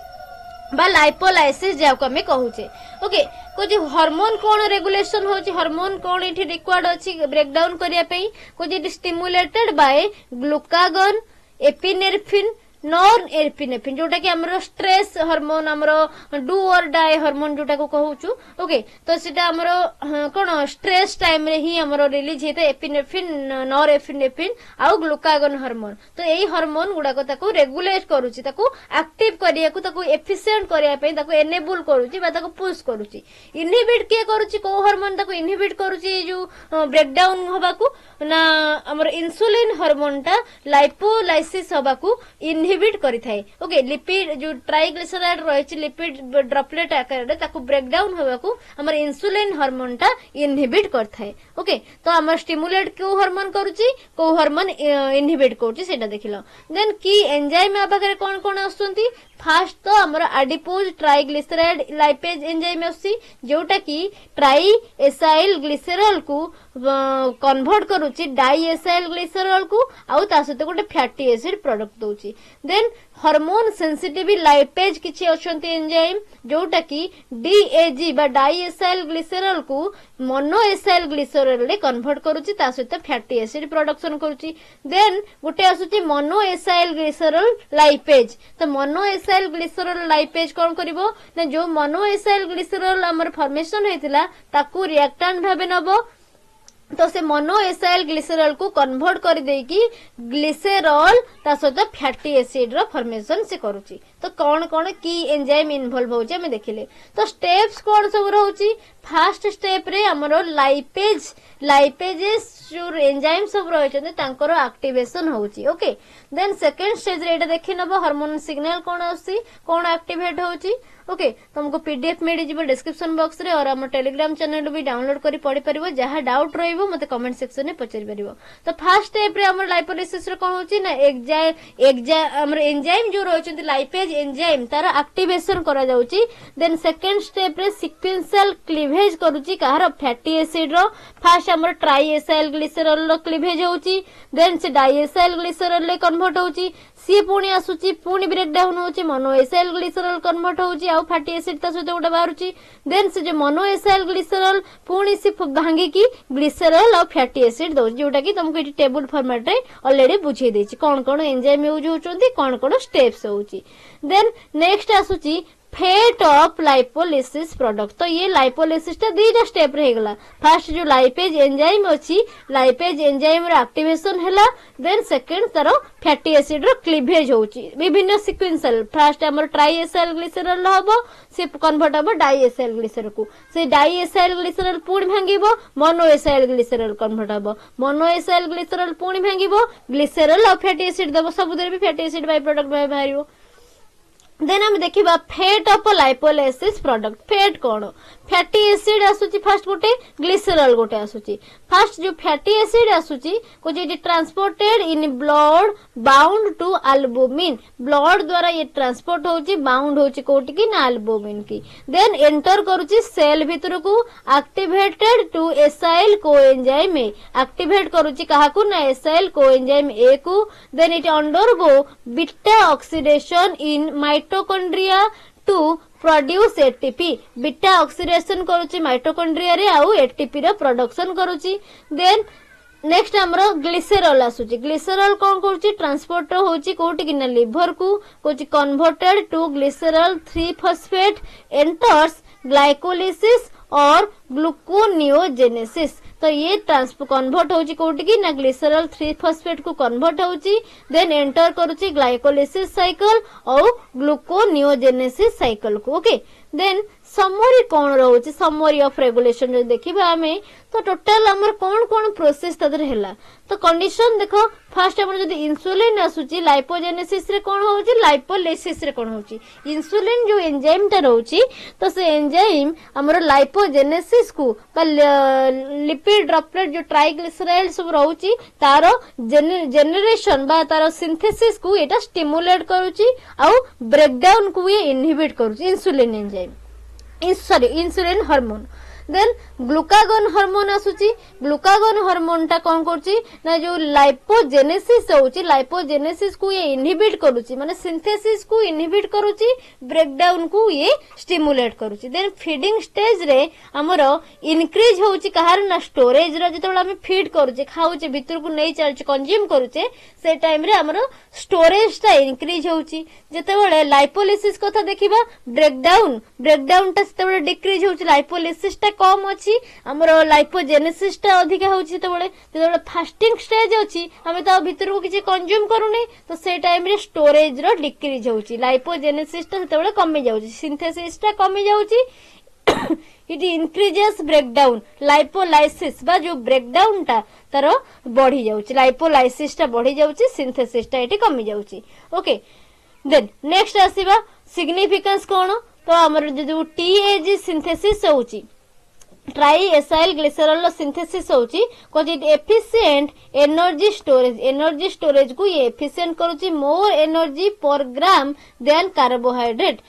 बा लाइपोलाइसिस जाको हमें कहूचे। ओके कुछ हार्मोन कोन रेगुलेशन होची, हार्मोन कोन इठी रिक्वायर्ड अछि ब्रेकडाउन करिया पई, कुछ stimulated by glucagon, epinephrine, non epinephrine जोटा कि हमरो स्ट्रेस हार्मोन, हमरो डू और डाई हार्मोन जोटा को कहूचु। ओके तो सेटा हमरो कोन स्ट्रेस टाइम रे ही हमरो रिलीज हेते एपिनेफ्रिन, नॉन एपिनेफ्रिन आउ ग्लूकागन हार्मोन। तो एई हार्मोन गुडा को ताको रेगुलेट करूची, ताको एक्टिव करिया को, ताको एफिशिएंट करिया पे, ताको एनेबल करूची बा ताको पुश करूची। इनहिबिट के करूची को हार्मोन ताको इनहिबिट करूची जो ब्रेकडाउन होबा को ना हमरो इंसुलिन हार्मोन टा लाइपोलाइसिस होबा को इनहिबिट करि थाए। ओके लिपिड जो ट्राइग्लिसराइड रहिछि लिपिड ड्रॉपलेट आकार रे ताको ब्रेकडाउन होबा को हमर इंसुलिन हार्मोन टा इनहिबिट करथाए। ओके तो हमर स्टिमुलेट को हार्मोन करूची, को हार्मोन इनहिबिट करूची सेटा देखिलो। देन की एंजाइम आ पाखरे कोन कोन आसुंती, फास्ट तो हमर एडिपोज ट्राइग्लिसराइड लाइपेज एंजाइम आसी जोटा की ट्राई एसाइल ग्लिसरल को कन्वर्ट करूची डाई एसाइल ग्लिसरल को आउ ता सहित गोटे फैटी एसिड प्रोडक्ट दोची। देन हार्मोन सेंसिटिव लाइपेज किछि अछंती एंजाइम जोटा की DAG बा डाई एसाइल ग्लिसरल को मोनो एसाइल ग्लिसरल रे कन्वर्ट करूची, ता सहित फैटी एसिड प्रोडक्शन करूची। देन गोटे आसुची मोनो एसाइल ग्लिसरल लाइपेज। तो मोनो एसाइल ग्लिसरल लाइपेज कोन करिवो ना जो मोनो एसाइल ग्लिसरल हमर फॉर्मेशन हेतिला ताकू रिएक्टेंट भाबे नबो, तो से मोनो एसाइल ग्लिसरल को कन्वर्ट कर देकी ग्लिसरल ता सहित फैटी एसिड रो फॉर्मेशन से करूची। तो कौन कौन की एंजाइम इन्वॉल्व होउची हमें देखिले। तो स्टेप्स कौन सब रहउची, फर्स्ट स्टेप रे हमरो लाइपेजेस जो एंजाइम सब रहचते तांकर एक्टिवेशन होउची। ओके देन सेकंड स्टेज रे एटा देखि नबो हार्मोन सिग्नल कौन आसी, कौन एक्टिवेट होउची। ओके तुमको पीडीएफ मिल जिवो डिस्क्रिप्शन बॉक्स रे और हम टेलीग्राम चैनल भी डाउनलोड करी पढ़ी परिबो। जहां डाउट रहइबो मते कमेंट सेक्शन में पचारि परिबो। तो फर्स्ट स्टेप रे हमर लाइपोलाइसिस रे कोन होची ना हमर एंजाइम जो रहचते लाइपेज एंजाइम तार एक्टिवेशन करा जाउची। देन सेकंड स्टेप रे सीक्वेंशियल क्लीवेज करूची कहार फैटी एसिड रो। फर्स्ट हमर ट्राई एसाइल ग्लिसरल रो क्लीवेज होउची, देन से डाई एसाइल ग्लिसरल ले कन्वर्ट होउची, सी पुणी आसुची, पुणी ब्रेकडाउन होउची, मोनो एसाइल ग्लिसरल कन्वर्ट होउची आउ फैटी एसिड ता सहित गोटे बाहरुची। देन से जो मोनो एसाइल ग्लिसरल पुणी से भांगी की ग्लिसरल और फैटी एसिड दो, जोटा कि तुमको ये टेबल फॉर्मेट रे ऑलरेडी बुझे देछि कौन कौन एंजाइम यूज होउचंती, कौन कौन स्टेप्स होउची। देन नेक्स्ट आसुची फेट ऑफ लाइपोलिसिस प्रोडक्ट। तो ये लाइपोलिसिस टा दीटा स्टेप रे गला। फर्स्ट जो लाइपेज एंजाइम अछि, लाइपेज एंजाइम रो एक्टिवेशन हैला, देन सेकंड तारो फैटी एसिड रो क्लीवेज होउची विभिन्न सीक्वेंशियल। फर्स्ट हमर ट्राई एसाइल ग्लिसरॉल हबो, से कन्वर्ट हबो डाई एसाइल ग्लिसरॉल को, से डाई एसाइल ग्लिसरॉल पुणी भांगिबो मोनो एसाइल ग्लिसरॉल कन्वर्ट हबो, मोनो एसाइल ग्लिसरॉल पुणी भांगिबो ग्लिसरॉल और फैटी एसिड दबो, सबुदरे भी फैटी एसिड बाय प्रोडक्ट बाहरिबो। देन हम देखिबा fate of lipolysis product. Fate कोन? फैटी एसिड आसुची फर्स्ट गोटे, ग्लिसरॉल गोटे आसुची। फर्स्ट जो फैटी एसिड आसुची को जे transported in blood bound to albumin, blood द्वारा ये ट्रांसपोर्ट होची बाउंड होची कोटी की ना अल्बुमिन की। देन एंटर करूची सेल भीतर को, activated to acyl coenzyme A, activate करूची कहा को ना एसाइल कोएंजाइम ए को। Then it undergo beta oxidation in mitochondria to produce ATP, beta oxidation करूची माइटोकॉन्ड्रिया रे आउ एटीपी रो प्रोडक्शन करूची। देन नेक्स्ट हमरो ग्लिसरॉल आसुची। ग्लिसरॉल कोन करूची? ट्रांसपोर्ट होची कोठी कि ना लिवर को, कोची converted to glycerol 3 phosphate enters glycolysis और ग्लूकोनियोजेनेसिस। तो ये कन्वर्ट होची कोठी की ना ग्लिसरॉल 3 फॉस्फेट को कन्वर्ट होची, देन एंटर करूची ग्लाइकोलिसिस साइकिल और ग्लूकोनियोजेनेसिस साइकिल को। ओके, देन समरी कौन रोचे? समरी ऑफ रेगुलेशन जो देखिबा हमें, तो टोटल हमर कौन कौन प्रोसेस तदर हैला। तो कंडीशन देखो, फर्स्ट हमर जदी इंसुलिन आसुची लाइपोजेनेसिस रे कौन होची, लाइपोलिसिस रे कौन होची। इंसुलिन जो एंजाइम ता रहउची, तो से एंजाइम हमर लाइपोजेनेसिस को बा लिपिड ड्रॉपलेट जो ट्राइग्लिसराइड सब रहउची तारो जेनरेशन बा तारो सिंथेसिस को एटा स्टिमुलेट करूची आ ब्रेकडाउन को ये इनहिबिट करूची insulin enzyme, insulin hormone. Then glucagon hormone आसुची। ग्लूकागन हार्मोन टा कौन करूची ना जो लाइपोजेनेसिस होची, लाइपोजेनेसिस को ये इनहिबिट करूची, माने सिंथेसिस को इनहिबिट करूची, ब्रेकडाउन को ये स्टिमुलेट करूची। देन फीडिंग स्टेज रे हमरो इंक्रीज होची कहार ना स्टोरेज रो, जेतबेला हम फीड करूचे खाऊचे भीतर को नहीं चलचे कंज्यूम करूचे, से टाइम रे हमरो स्टोरेज टा इंक्रीज होची। जेतबेले लाइपोलिसिस कथा देखिबा, ब्रेकडाउन टा सेतबेले डिक्रीज होची, लाइपोलिसिस टा कम अछि, हमरो लाइपोजेनेसिस टा अधिक होछि। जेतबेले फास्टिंग स्टेज अछि, हम ता भीतर को किछि कंज्यूम करूनी, तो से टाइम रे स्टोरेज रो डिक्रीज होछि, लाइपोजेनेसिस टा सेतबेले कमी जाउछि, सिंथेसिस टा कमी जाउछि। इट इंक्रीजेस ब्रेकडाउन, लाइपोलाइसिस बा जो ब्रेकडाउन टा तारो बढ़ी जाउछि, लाइपोलाइसिस टा बढ़ी जाउछि, सिंथेसिस टा एटी कमी जाउछि। ओके, देन नेक्स्ट आसीबा सिग्निफिकेंस कोन? तो हमर जो टीएजी सिंथेसिस होछि, ट्राई एसाइल ग्लिसरॉल सिंथेसिस होची cause it efficient energy storage को ये एफिशिएंट करूची, मोर एनर्जी पर ग्राम देन कार्बोहाइड्रेट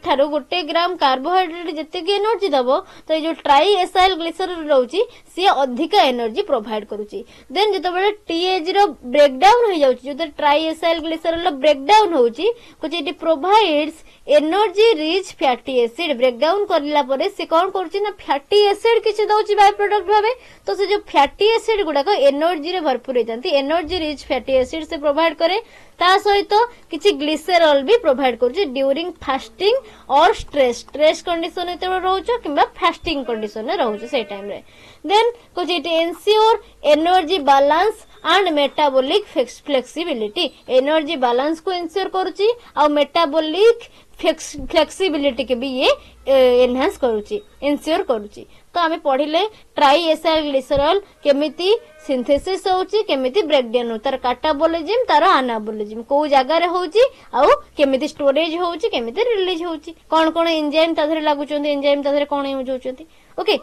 थारो गोटे ग्राम कार्बोहाइड्रेट जते की एनर्जी दबो, तो ये जो ट्राई एसाइल ग्लिसरॉल रहउची से अधिक एनर्जी प्रोवाइड करूची। देन जतबेले टीएजी रो ब्रेकडाउन हो जाउची, जो ट्राई एसाइल ग्लिसरॉल ब्रेकडाउन होउची cause it provides energy rich fatty acid. Breakdown करला परे से कोन करूची ना फैटी एसिड किछि दउची बाय प्रोडक्ट भाबे, तो से जो फैटी एसिड गुडा को एनर्जी रे भरपूर हो जांती, एनर्जी रिच फैटी एसिड से प्रोवाइड करे, ता सहित किछि ग्लिसरॉल भी प्रोवाइड करूची ड्यूरिंग फास्टिंग और स्ट्रेस कंडीशन एते रहउचो किबा फास्टिंग कंडीशन रे रहउचो से टाइम रे। देन कुछ it ensure energy balance and metabolic flexibility, energy balance को एंश्योर करूची आ मेटाबॉलिक फ्लेक्सिबिलिटी के भी ये एनहांस करूची, एंश्योर करूची। तो आमे पढ़िले ट्राई एसाइल ग्लिसरॉल केमिति सिंथेसिस होची, केमिति ब्रेकडाउन हो, तार काटाबोलिज्म तार अनाबोलिज्म को जगह रे होची, आ केमिति स्टोरेज होची, केमिति रिलीज होची, कोन कोन एंजाइम ताधरे लागुचोंती, एंजाइम ताधरे कोन यूज होचोंती। ओके,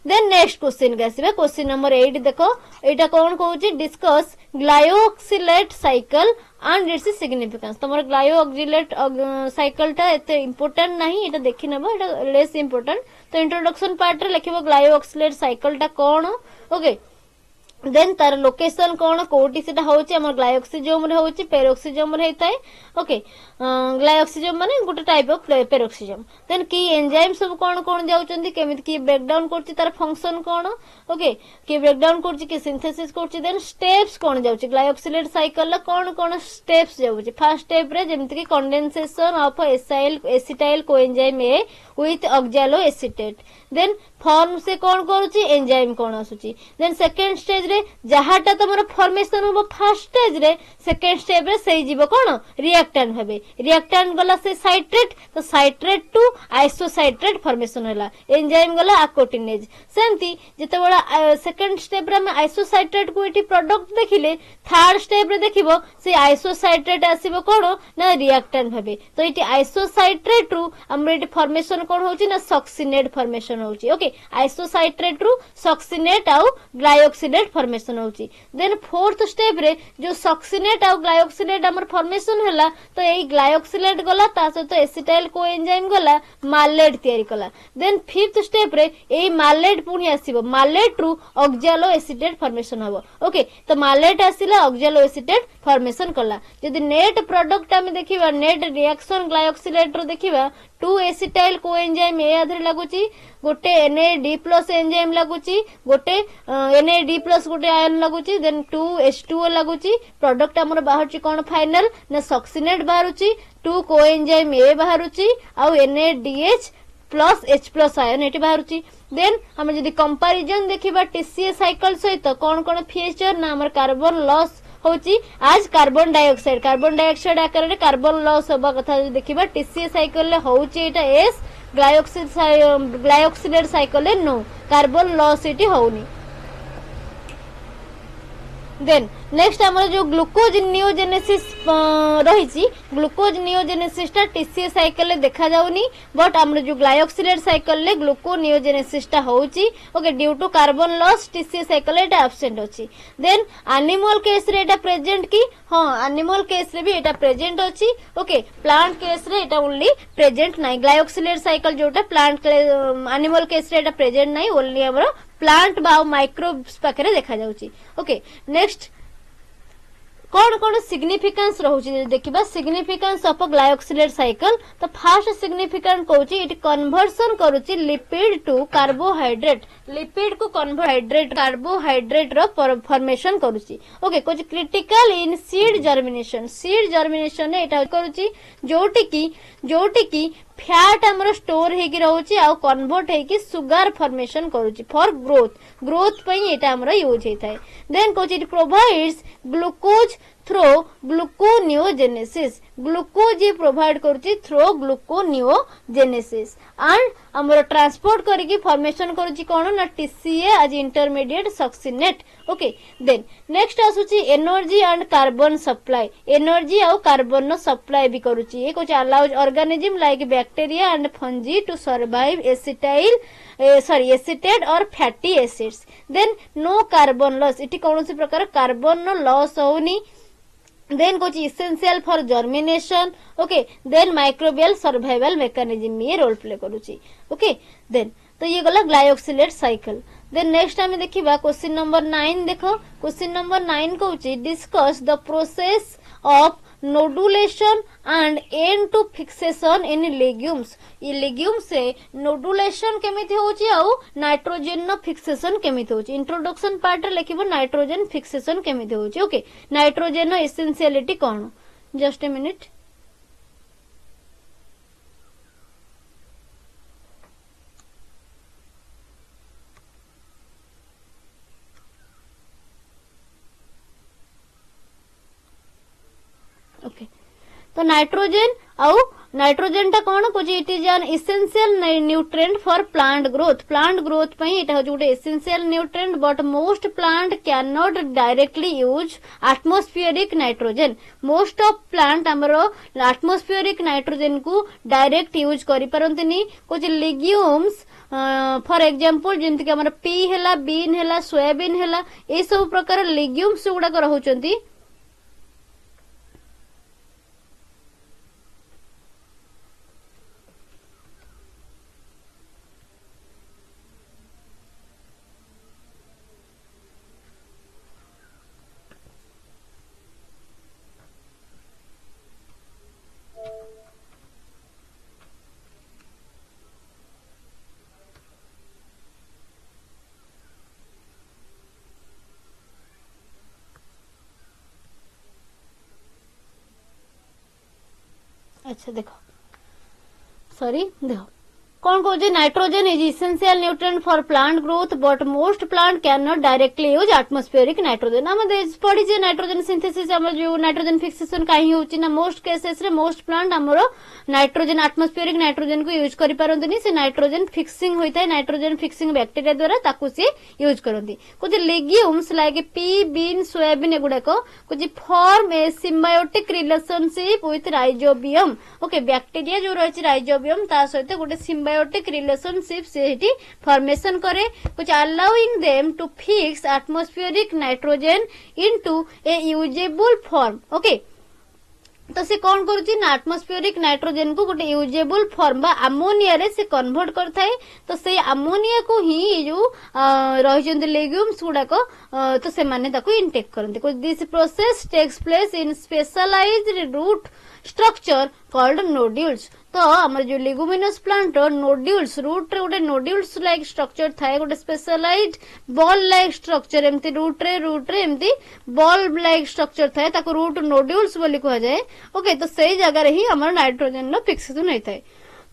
देन नेक्स्ट क्वेश्चन के आसीबा, क्वेश्चन नंबर 8 देखो, एटा कोन कहूची discuss glyoxylate cycle and its significance. तमर ग्लाइकोक्सिलेट साइकिल टा एते इंपोर्टेंट नाही, एटा देखि नबो, एटा लेस इंपोर्टेंट। तो इंट्रोडक्शन पार्ट रे लिखिबो ग्लाइकोक्सिलेट साइकिल टा कोन। ओके, देन तार लोकेशन कौन कोटी से होची हमर ग्लाइऑक्सिजोम रे होची पेरोक्सिजोम रे हेताय ओके ग्लाइऑक्सिजोम माने गुटे टाइप ऑफ पेरोक्सिजोम देन की एंजाइम सब कौन कौन जाउचंदी केमित की ब्रेक डाउन करची तार फंक्शन कौन ओके की ब्रेक डाउन करची की सिंथेसिस करची देन स्टेप्स कौन जाउची ग्लाइऑक्सिलेट साइकिल ला कौन कौन स्टेप्स जाउची फर्स्ट स्टेप रे जेमित की condensation of acetyl coenzyme A with oxaloacetate then form से कौन करूची एंजाइम कौन आसुची देन सेकंड स्टेज रे जहाटा तमरो फॉर्मेशन होबो फर्स्ट स्टेज रे सेकंड स्टेप रे सही जीवो कौन रिएक्टेंट भाबे रिएक्टेंट गला से साइट्रेट तो साइट्रेट टू आइसोसाइट्रेट फॉर्मेशन होला एंजाइम गला अकोटिनेज सेमती जते बडा सेकंड स्टेप रे हम आइसोसाइट्रेट को एटी प्रोडक्ट देखिले थर्ड स्टेप रे देखिबो से आइसोसाइट्रेट आसीबो कौन ना रिएक्टेंट भाबे तो एटी आइसोसाइट्रेट रु हमर एटी फॉर्मेशन कौन होची ना सक्सिनेट फॉर्मेशन होची ओके आइसोसाइट्रेट रु सक्सिनेट आउ ग्लाइऑक्सिलेट फॉर्मेशन होची देन फोर्थ स्टेप रे जो सक्सिनेट आउ ग्लाइऑक्सिलेट हमर फॉर्मेशन होला तो एई ग्लाइऑक्सिलेट गला ता सहित एसिटाइल कोएंजाइम गला मालेट तयारी कला देन फिफ्थ स्टेप रे एई मालेट पुनी आसीबो मालेट रु ऑक्सैलो एसीटेट फॉर्मेशन हबो ओके तो मालेट आसीला ऑक्सैलो एसीटेट फॉर्मेशन कला जदि नेट प्रोडक्ट हम देखिबा नेट रिएक्शन ग्लाइऑक्सिलेट रो देखिबा 2 एसिटाइल कोएंजाइम ए आधरे लागुची गोटे Na++ एंजाइम लागुची गोटे Na++ गोटे आयन लागुची देन 2 H2O लागुची प्रोडक्ट हमर बाहरची कोन फाइनल ना सक्सिनेट बाहरुची 2 कोएंजाइम ए बाहरुची आ NADH+H+ आयन एटी बाहरुची देन हम जदि कंपैरिजन देखिबा टीसीए साइकिल सहित कोन कोन फीचर ना हमर कार्बन लॉस होची आज कार्बन डाइऑक्साइड आकार रे कार्बन लॉस होबा कथा देखिबा टीसीए साइकिल ले होची एटा एस ग्लाइऑक्सिलेट साइकिल ले नो कार्बन लॉस एटी होउनी देन नेक्स्ट हमर जो ग्लूकोज नियोजेनेसिस रही ग्लूकोज नियोजेनेसिस टा टीसीए साइकिल ले देखा जाउनी बट हमर जो ग्लाइऑक्सिलेट साइकिल ले ग्लूको नियोजेनेसिस टा होउची okay due to carbon loss TCA cycle एटा एब्सेंट होची देन एनिमल केस रे एटा प्रेजेंट की हां एनिमल केस रे भी एटा प्रेजेंट होची ओके प्लांट केस रे एटा ओनली प्रेजेंट नाही ग्लाइऑक्सिलेट साइकिल जोटा प्लांट एनिमल केस रे एटा प्रेजेंट नाही ओनली हमर प्लांट बा माइक्रोब्स पाखरे देखा जाउची ओके नेक्स्ट कौन कौन सिग्निफिकेंस रहुची देखिबा सिग्निफिकेंस ऑफ ग्लाइऑक्सिलेट साइकिल तो फर्स्ट सिग्निफिकेंट कहूची इट कन्वर्सन करूची लिपिड टू कार्बोहाइड्रेट लिपिड को कार्बोहाइड्रेट रो फॉर्मेशन करूची ओके कुछ क्रिटिकल इन सीड जर्मिनेशन ने एटा करूची जोटी की फैट हमर स्टोर हेकी रहउची आ कन्वर्ट हेकी सुगर फॉर्मेशन करूची फॉर ग्रोथ पई एटा हमर यूज हेताय then cause it provides glucose through gluconeogenesis glucose ये प्रोवाइड करूची थ्रो ग्लूकोनियोजेनेसिस एंड हमर ट्रांसपोर्ट करके फॉर्मेशन करूची कोन ना टीसीए आज intermediate succinate okay then next आसुची energy and carbon supply energy आ कार्बन नो सप्लाई भी करूची ये कुछ allows organism like bacteria and fungi to survive acetate और फैटी एसिड्स देन नो कार्बन लॉस इटी कौनसी प्रकार कार्बन नो लॉस होनी देन कुछ essential for germination okay then microbial survival mechanism ये रोल प्ले करूची ओके देन तो ये गला ग्लाइऑक्सिलेट साइकिल देन नेक्स्ट हमें देखिबा क्वेश्चन नंबर 9 देखो क्वेश्चन नंबर 9 कहूची discuss the process of nodulation and N two fixation in legumes ये लेग्यूम से नोडुलेशन केमिति होची आ नाइट्रोजन न फिक्सेशन केमिति होची इंट्रोडक्शन पार्ट रे लिखिबो नाइट्रोजन फिक्सेशन केमिति होची ओके नाइट्रोजन न essentiality cone just a minute okay तो नाइट्रोजन टा कौन कुछ it is an essential nutrient for plant growth पई एटा हो गुटे essential nutrient but most plant can not directly use atmospheric nitrogen most of plant हमरो एटमॉस्फेरिक नाइट्रोजन को डायरेक्ट यूज करि परंतनी कुछ लेग्यूम्स फॉर एग्जांपल जेंति कि हमर पी हैला बीन हैला सोयाबीन हैला ए सब प्रकार लेग्यूम्स गुडा को रहउचंती अच्छा देखो सॉरी देखो कौन कौन nitrogen is essential nutrient for plant growth but most plant can not directly use atmospheric nitrogen आम पढ़ी नाइट्रोजन सिंथेसिस जो नाइट्रोजन फिक्सेशन कहीं होची ना मोस्ट केसेस रे मोस्ट प्लांट हमरो नाइट्रोजन एटमॉस्फेरिक नाइट्रोजन को यूज करि पारंतनी से नाइट्रोजन फिक्सिंग होता है नाइट्रोजन फिक्सिंग बैक्टीरिया द्वारा ताकू से यूज करती कुछ legumes like pea bean soybean एगुड़ाक कुछ form a symbiotic relationship with rhizobium okay bacteria जो रही राइजोबियम ता सहित गोटे सिम्बायोटिक रिलेशनशिप से फॉर्मेशन करे कुछ allowing them to fix atmospheric nitrogen into a usable form okay तो से कौन करुच्ची ना एटमॉस्फेरिक नाइट्रोजन को गोटे यूजेबल फॉर्म बा अमोनिया रे से कन्वर्ट करथाए तो से अमोनिया को ही जो रही लेग्यूम्स गुड़ाक तो से माने ताको इनटेक करते this process takes place in specialised root structure called nodules तो आम जो लिगुमिनस प्लांट नोड्यूल्स रूट रे गोटे नोड्यूल्स लाइक स्ट्रक्चर थाए गोटे स्पेशलाइज्ड बॉल लाइक स्ट्रक्चर एमती रूट रे एमती बॉल लाइक स्ट्रक्चर थाए ताको रूट नोड्यूल्स बोली कहा जाए ओके तो सही जगह रे ही हमर नाइट्रोजन रो फिक्सेशन होता है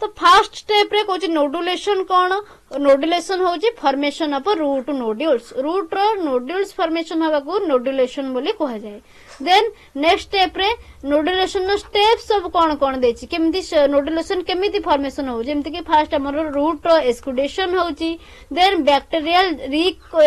तो फर्स्ट स्टेप रे कहूँ नोडुलेशन कौन नोडुलेशन होची formation of root nodules root रो नोड्यूल्स फॉर्मेशन हवा को नोडुलेशन बोली कहा जाए देन नेक्स्ट स्टेप रे नोडुलेशन नो स्टेप सब कौन कौन देछि केमती नोडुलेशन केमिति फॉर्मेशन हो जेमति कि फर्स्ट हमर रूट रो एक्सक्यूडेशन होची देन बैक्टीरियल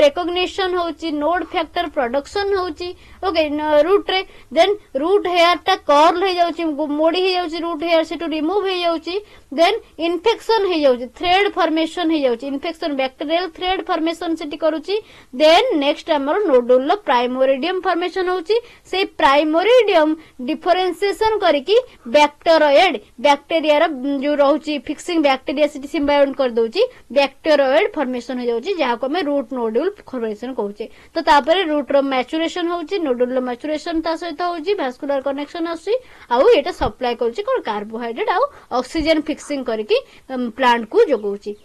रिकॉग्निशन होची नोड फैक्टर प्रोडक्शन होची ओके रूट रे देन रूट हेयर टा कर्ल हे जाउची मोडी हे जाउची रूट हेयर से टू रिमूव हे जाउची देन इन्फेक्शन हे जाउची थ्रेड फॉर्मेशन हे जाउची इन्फेक्शन बैक्टीरियल थ्रेड फॉर्मेशन सेटी करूची देन नेक्स्ट हमर नोडुल प्राइमोरिडियम फॉर्मेशन होची से प्राइमोरिडियम डिफरेंशिएशन करके बैक्टेरियोइड बैक्टीरिया जो रोची फिक्सिंग बैक्टीरिया से सिम्बायोट कर दोची बैक्टेरियोइड फॉर्मेशन हो जाउची जहा को हमें रूट नोडुल फॉर्मेशन कहूचे तो तापर रूट रो मैचुरेशन होची नोडुल रो मैचुरेशन ता सहित होची वास्कुलर कनेक्शन आसी आउ एटा सप्लाई करची कोन कार्बोहाइड्रेट आउ ऑक्सीजन फिक्सिंग करके प्लांट को जोगौची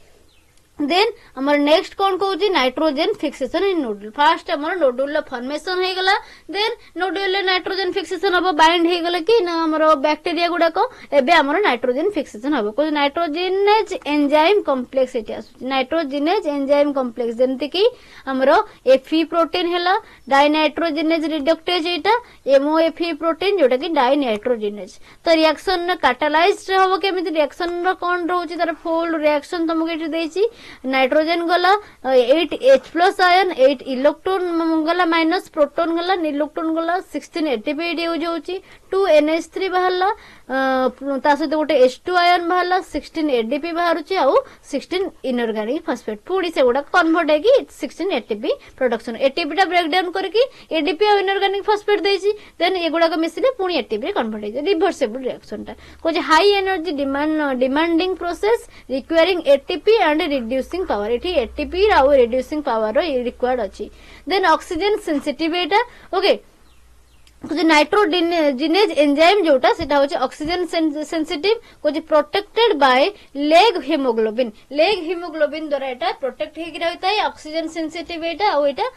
देन हमर नेक्स्ट कौन कहूची नाइट्रोजन फिक्सेशन इन नोडुल फर्स्ट हमर नोडुल फॉर्मेशन हे गला देन नोडुल नाइट्रोजन फिक्सेशन हबो बाइंड हे गला कि ना हमर बैक्टीरिया गुडा को एबे हमर नाइट्रोजन फिक्सेशन हबो को नाइट्रोजिनेज एंजाइम कॉम्प्लेक्स एटी आसु नाइट्रोजिनेज एंजाइम कॉम्प्लेक्स जेंति कि हमर एफई प्रोटीन हेला डाइनाइट्रोजिनेज रिडक्टेज एटा एमओएफई प्रोटीन जोटा कि डाइनाइट्रोजिनेज तो रिएक्शन कैटालाइज्ड हबो केमिति रिएक्शन रो कोन रहउची तार फुल रिएक्शन तुमको एटी देछि नाइट्रोजन गला 8 H प्लस आयन 8 इलेक्ट्रॉन गला माइनस प्रोटॉन गला इलेक्ट्रॉन गला 16 एटीपी यूज होची 2 NH3 बाहरला ता सहित गोटे H2 आयन बाहरला 16 ADP बाहरुची आउ 16 इनऑर्गेनिक फॉस्फेट पूरी से गुडा कन्वर्ट हेकी 16 ATP प्रोडक्शन एटीपी टा ब्रेक डाउन करके ADP और इनऑर्गेनिक फॉस्फेट देछि देन एगुडा को मिसिले पुनी एटीपी रे कन्वर्ट हे रिवर्सिबल रिएक्शन टा cause high energy demanding process requiring ATP and reducing power एठी एटीपी आउ रिड्यूसिंग पावर रो रिक्वायर्ड अछि देन ऑक्सीजन सेंसिटिव एटा ओके नाइट्रोजिनेज एंजाइम जोटा सेटा होचे oxygen sensitive cause protected by leghaemoglobin द्वारा एटा प्रोटेक्ट हेकि रहता है ऑक्सीजन सेंसिटिव एटा और एटा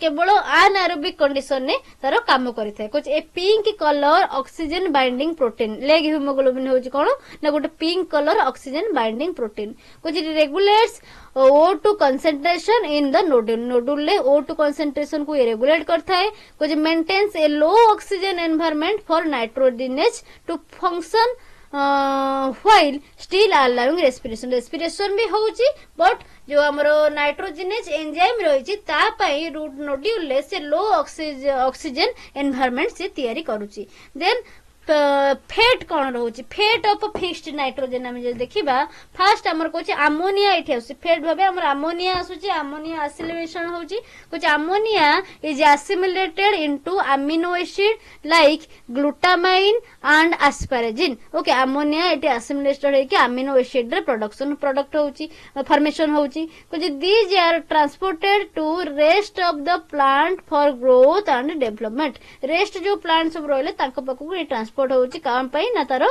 केवल अनारोबिक कंडीशन ने तार काम करिथा cause a pink colour oxygen binding protein leghaemoglobin होची कोन ना गोटे pink colour oxygen binding protein cause regulates O2 concentration in the nodule nodule ले O2 concentration को रेगुलेट करता है कुछ maintains a low oxygen environment for nitrogenase to function while still allowing respiration भी होची बट जो हमरो नाइट्रोजिनेज एंजाइम रहिछि ता पई रूट नोड्यूल ले से लो ऑक्सीजन एनवायरनमेंट से तैयारी करूची देन फेट कौन रोचे फेट ऑफ फिक्स्ड नाइट्रोजन आम जो देखा फास्ट आमर कौन आमोनिया ये आस फेट भाव आम आमोनिया आसूची आमोनिया एसिमिलेशन होची कुछ ammonia is assimilated into amino acid like glutamine and asparagine okay ammonia ये एसिमिलेटेड होके अमीनो एसिड रे प्रोडक्शन प्रोडक्ट होची फॉर्मेशन होची कुछ these are transported to rest of the plant for growth and development rest जो प्लांट सब रहले तांको पाखु ट्रांसपोर्ट होची काम पई ना तारो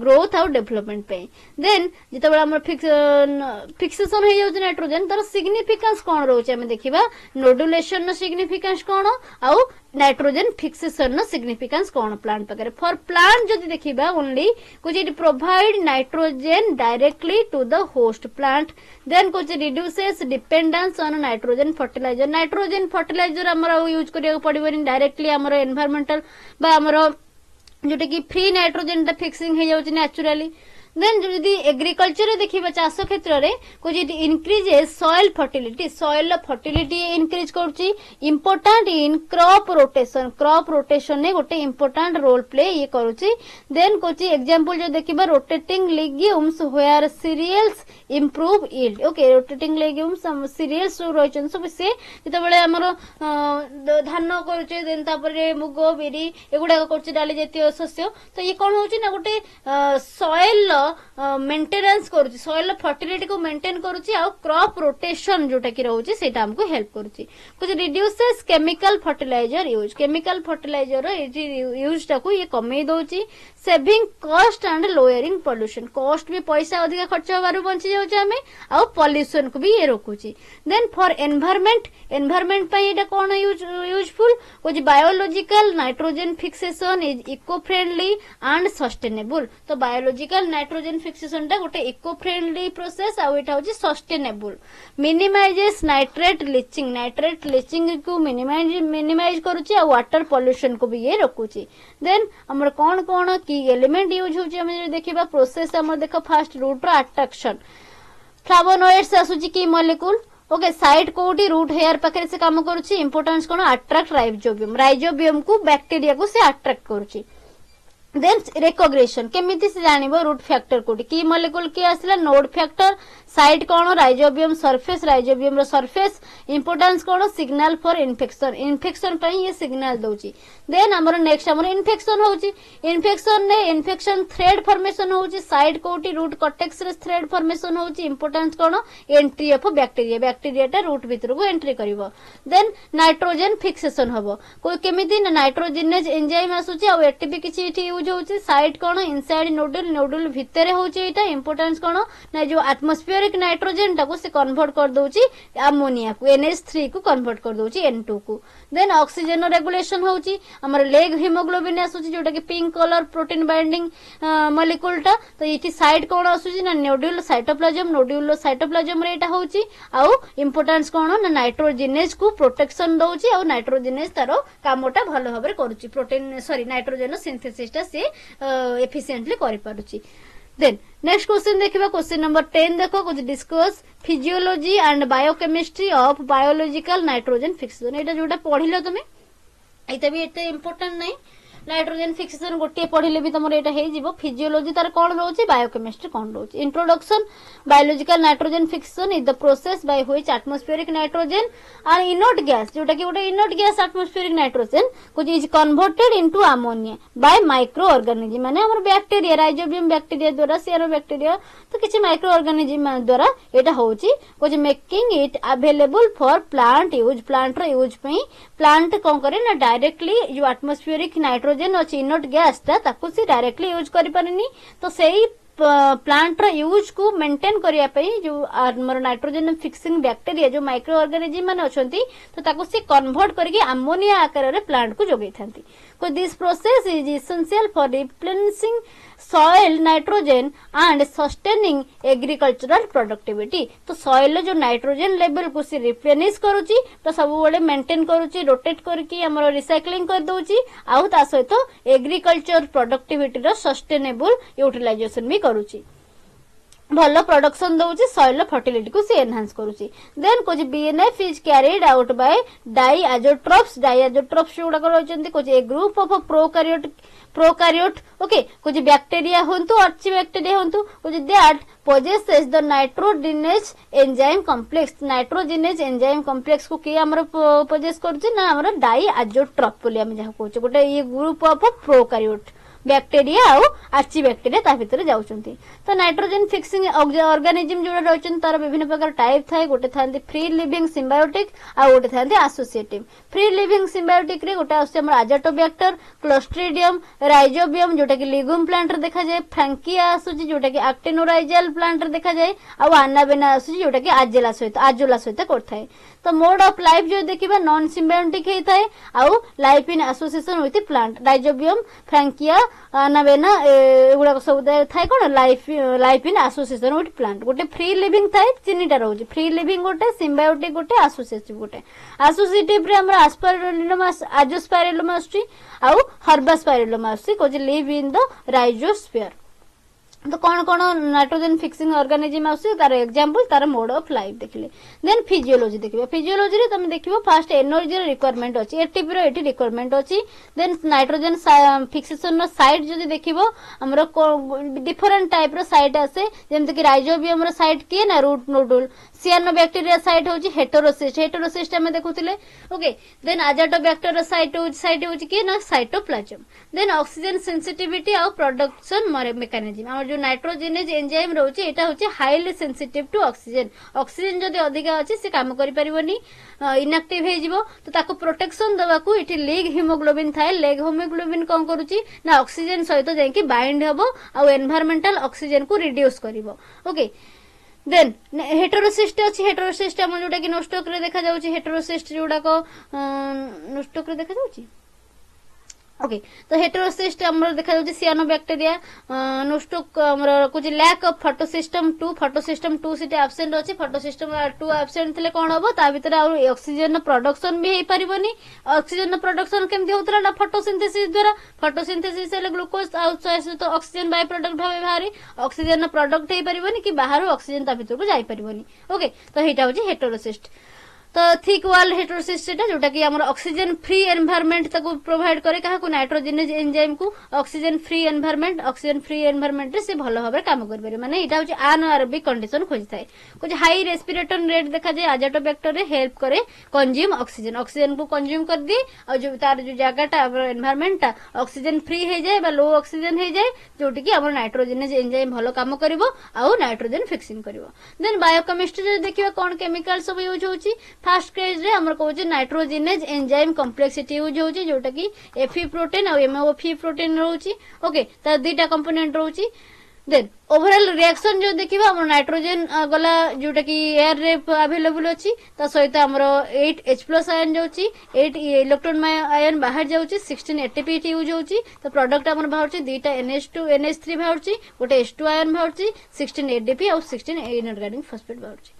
ग्रोथ आउ डेवलपमेंट पे देन जिते हमर फिक्सेशन हो जाउछ नाइट्रोजन तार सिग्निफिकेंस कोन रहउछ हम देखिबा नोडुलेशन नो सिग्निफिकेंस कोन आउ नाइट्रोजन फिक्सेशन नो सिग्निफिकेंस कोन प्लांट पकरे फॉर प्लांट जदि देखिबा ओनली कुछ it provide nitrogen directly to the host plant then कुछ reduces dependence on nitrogen fertiliser हमर यूज करिया पड़िबनी डायरेक्टली हमर एनवायरमेंटल बा हमर जोटा कि फ्री नाइट्रोजन फिक्सिंग हो जाउछ नेचुरली देन जदि एग्रीकल्चर देखिबा चाष क्षेत्र रे कुछ इंक्रीजेस सॉइल फर्टिलिटी इंक्रीज करूची इंपोर्टेंट इन क्रॉप रोटेशन ने गोटे इंपोर्टेंट रोल प्ले ये करूची देन कुछ एग्जांपल जो देखिबा rotating legumes where cereals improve yield okay rotating legumes cereals रहिचन सब से जेतबेले हमर धान करूचे देन तापरे मुग बिरी एगुडा करूची डाली जातीय शस्य तो ये कोन होची ना गोटे सॉइल मेंटेनेंस करूची सॉइल फर्टिलिटी को मेंटेन करूची आ क्रॉप रोटेशन जोटा कि रहउची सेटा हमको हेल्प करूची कुछ रिड्यूसेस केमिकल फर्टिलाइजर यूज टाको ये कमे दोची saving cost and lowering pollution cost भी पैसा अधिक खर्च होबारु बंची जाउची हमें आ पोल्यूशन को भी ये रोकुची देन फॉर एनवायरनमेंट पई एटा कोन यूजफुल कुछ biological nitrogen fixation is eco friendly and sustainable तो बायोलॉजिकल नाइट्रोजन फिक्सेशन टा गोटे इको फ्रेंडली प्रोसेस आ एटा होची सस्टेनेबल मिनिमाइजेस नाइट्रेट लीचिंग को मिनिमाइज करूची आ वाटर पोल्यूशन को भी ये रोकुची देन हमर कोन कोन की एलिमेंट यूज होची हम देखिबा प्रोसेस हमर देखो फास्ट रूट रो अट्रैक्शन फ्लावोनॉइड्स आसुची की मॉलिक्यूल ओके साइड कोटी रूट हेयर पाखे से काम करूची इंपोर्टेंस कोन अट्रैक्ट राइजोबियम को बैक्टीरिया को से अट्रैक्ट करूची देन रिकॉग्निशन केमिति से जानिबो रूट फैक्टर कोटी की मॉलिक्यूल की आसला नोड फैक्टर साइड कोन राइजोबियम रो सरफेस इंपोर्टेंस कोन सिग्नल फॉर इन्फेक्शन पई ये सिग्नल दोची देन हमर नेक्स्ट हमर इन्फेक्शन होची इन्फेक्शन थ्रेड फॉर्मेशन होची साइड कोटी रूट कॉर्टेक्स रे थ्रेड फॉर्मेशन होची इंपोर्टेंस कोन एंट्री ऑफ बैक्टीरिया टा रूट भीतर को एंट्री करिवो देन नाइट्रोजन फिक्सेशन हबो कोई केमिति नाइट्रोजनेज एंजाइम आसुची आ एटीपी किछि इठी यूज होची साइड कोन इनसाइड नोडुल भीतर होची एटा इंपोर्टेंस कोन ना जो एटमॉस्फेरिक नाइट्रोजन टाको से कन्वर्ट कर दोची अमोनिया को NH3 को कन्वर्ट कर दोची N2 को देन ऑक्सीजन रेगुलेशन होची हमर लेग हीमोग्लोबिन आसुची जोटा कि pink colour protein binding molecule टा तो इठी साइड कोन आसुची ना नोड्यूल साइटोप्लाज्म रे एटा होची आ इंपोर्टेंस कोन ना नाइट्रोजनेज को प्रोटेक्शन दोची आ नाइट्रोजनेज तारो कामोटा भलो भाबरे करूची प्रोटीन नाइट्रोजन सिंथेसिस टा से एफिशिएंटली करि पारुची देन नेक्स्ट क्वेश्चन देखिबा क्वेश्चन नंबर 10 देखो कुछ discuss physiology and biochemistry of biological nitrogen fixation एटा जोटा पढिलो तमे एटा भी एते इंपोर्टेंट नै नाइट्रोजन फिक्सेशन गोटे पढ़िले भी तुम एटा हे जीवो फिजियोलॉजी तार कोन रहउची बायोकेमिस्ट्री कोन रहउची introduction biological nitrogen fixation is the process by which atmospheric nitrogen और इनर्ट गैस जोटा कि गोटे इनर्ट गैस एटमॉस्फेरिक नाइट्रोजन कुछ is converted into ammonia by micro organism माने हमर बैक्टीरिया राइजोबियम बैक्टीरिया द्वारा सियारो बैक्टीरिया तो किछि माइक्रो ऑर्गेनिज्म द्वारा एटा होउची कुछ making it available for plant रो यूज पई प्लांट कोन करे ना डायरेक्टली जो एटमॉस्फेरिक नाइट्रोजन अच्छी इनर्ट गैस टा ताकू से डायरेक्टली यूज करि पारेनी तो सेही प्लांट रो यूज को मेंटेन करिया पई जो हमर नाइट्रोजन फिक्सिंग बैक्टीरिया जो माइक्रो ऑर्गेनिज्म माने अछंती तो ताकू से कन्वर्ट करके अमोनिया आकार रे प्लांट को जोगै थांती को this process is essential for replenishing soil nitrogen and sustaining agricultural productivity तो सॉइल जो नाइट्रोजन लेवल को से रिप्लेनिश करूची तो सब बेले मेंटेन करूची रोटेट करके हमर रिसाइक्लिंग कर दोची आउ ता सहित एग्रीकल्चर प्रोडक्टिविटी रो सस्टेनेबल यूटिलाइजेशन भी करूची भलो प्रोडक्शन दोची सॉइल फर्टिलिटी को से एनहांस करूची देन कुछ BNF is carried out by diazotrophs जोड़ा रहचंती कुछ a group of prokaryote okay कुछ बैक्टीरिया होंतु अच्छी बैक्टीरिया होंतु कुछ that possesses the nitrogenase enzyme complex को किए हमर पोजेस करछि ना हमर डाइएजोट्रोप बोली हम जहा कहू गोटे ये ग्रुप ऑफ प्रोकैरियोट बैक्टेरिया आउ आर्ची बैक्टेरिया ता भितर जाउछंती। तो नाइट्रोजन फिक्सिंग ऑर्गेनिज्म जोड़ा रहउछन तार विभिन्न प्रकार टाइप थाए। गोटे थांती फ्री लिविंग सिम्बायोटिक आ गोटे थांती एसोसिएटिव। फ्री लिविंग सिम्बायोटिक रे गोटे आसे हमर आजाटोबैक्टर, क्लोस्ट्रिडियम, राइजोबियम जोटा कि लिगुम प्लांट रे देखा जाए, फ्रैंकिया आसुची जोटा कि एक्टिनोराइजल प्लांट रे देखा जाए, आ आनाबेना आसुची जोटा कि आजोला सहित करथाए। तो मोड ऑफ लाइफ जो देखिबा नॉन सिम्बायोटिक हे थाए आउ life in association with plant. Rhizobium, frankia, anabaena एगुडा सब थाए कोन life in association with plant. गोटे फ्री लिविंग थाए तीनटा रहउची। फ्री लिविंग गोटे, सिम्बायोटिक गोटे, एसोसिएटिव गोटे। एसोसिएटिव रे हमर एस्पेरिलम, एजोस्पेरिलम आसुची आउ हर्बास्पेरिलम आसुची cause live in the rhizosphere. तो कौन कौन नाइट्रोजन फिक्सिंग ऑर्गेनिज्म आउसी तार एग्जांपल तार मोड ऑफ लाइफ देखले। देन फिजियोलॉजी देखिबा। फिजियोलॉजी रे तुम देखिबो फास्ट एनर्जी रे रिक्वायरमेंट अछि, एटीपी रो एटी रिक्वायरमेंट अछि। देन नाइट्रोजन फिक्सेशन रो साइट जदि देखिबो हमरो डिफरेंट टाइप रो साइट आसे, जेमते कि राइजोबियम रो साइट किए ना रूट नोडुल, सियानोबैक्टीरिया साइट होची हेटेरोसिस्ट। हेटेरोसिस्ट हम देखुतिले। ओके, देन आजाटोबैक्टर रो साइट होची किए ना साइटोप्लाज्म। देन ऑक्सीजन सेंसिटिविटी और प्रोडक्शन मेकानिज्म। जो नाइट्रोजेनेज एंजाइम रहउची एटा होची highly sensitive to oxygen. Oxygen जदि अधिका अछि से काम करि परिबनी, इनएक्टिव हे जिवो। तो ताको प्रोटेक्शन दबाकू इठी लेग हीमोग्लोबिन थाए। लेग हीमोग्लोबिन कोन करूची ना ऑक्सीजन सहित जायकि बाइंड हबो आ एनवायरमेंटल ऑक्सीजन को रिड्यूस करिवो। ओके, देन हेटेरोसिस्ट अछि। हेटेरोसिस्ट हम जोटा कि नोस्टोक रे देखा जाउची। हेटेरोसिस्ट जोडा को नोस्टोक रे देखा जाउची। ओके, तो हेटेरोसिस्ट हमर देखा जाउची सियानोबैक्टीरिया। नोस्टोक हमर कुछ लैक ऑफ फोटोसिस्टम 2, फोटोसिस्टम 2 सिटे एब्सेंट अछि। फोटोसिस्टम 2 एब्सेंट थिले कोन हबो ता भीतर आ ऑक्सीजन प्रोडक्शन भी हे परिबनी। ऑक्सीजन प्रोडक्शन केमति होतरा ना फोटोसिंथेसिस द्वारा। फोटोसिंथेसिस हेले ग्लूकोज आउटसाइड तो ऑक्सीजन बाय प्रोडक्ट भाबे बाहरी। ऑक्सीजन प्रोडक्ट हे परिबनी कि बाहर ऑक्सीजन ता भीतर को जाई परिबनी। ओके, तो हेटा होची हेटेरोसिस्ट। तो थिक वॉल हेटेरोसिस्ट जोटा कि हमर ऑक्सीजन फ्री एनवायरनमेंट ताको प्रोवाइड करे काहा को नाइट्रोजेनेज एंजाइम को oxygen free environment. Oxygen free environment रे से भलो भाबे काम कर पारे, माने एटा होची अनएरोबिक कंडीशन खोज थाए। कुछ हाई रेस्पिरेटरी रेट देखा जाए आजाटोबैक्टर रे हेल्प करे कंज्यूम ऑक्सीजन। ऑक्सीजन को कंज्यूम कर दी और जो तार जो जगहटा एनवायरनमेंट ता ऑक्सीजन फ्री हे जाए बा लो ऑक्सीजन हे जाए, जोटी कि हमर नाइट्रोजेनेज एंजाइम भलो काम करिवो आ नाइट्रोजन फिक्सिंग करिवो। देन बायोकेमिस्ट्री जो देखिबा कोन केमिकल सब यूज होची। फर्स्ट स्टेज रे हमर कहू नाइट्रोजेनेज एंजाइम कॉम्प्लेक्सिटी यूज होची, जोटा कि एफी प्रोटीन और एमओएफी प्रोटीन रहउची। ओके, त दुईटा कंपोनेंट रहउची। देन ओवरऑल रिएक्शन जो देखिबा हमर नाइट्रोजन गला जोटा कि एयर रे अवेलेबल अछि, त सहित हमर 8H+ आयन जाउची, 8 इलेक्ट्रॉन आयन बाहर जाउची, 16 एटीपी यूज होची। तो प्रोडक्ट हमर बाहरची दुईटा NH2 NH3 बाहरची, गोटे H2 आयन बाहरची, 16 ADP और 16 इनऑर्गेनिक फॉस्फेट बाहरची।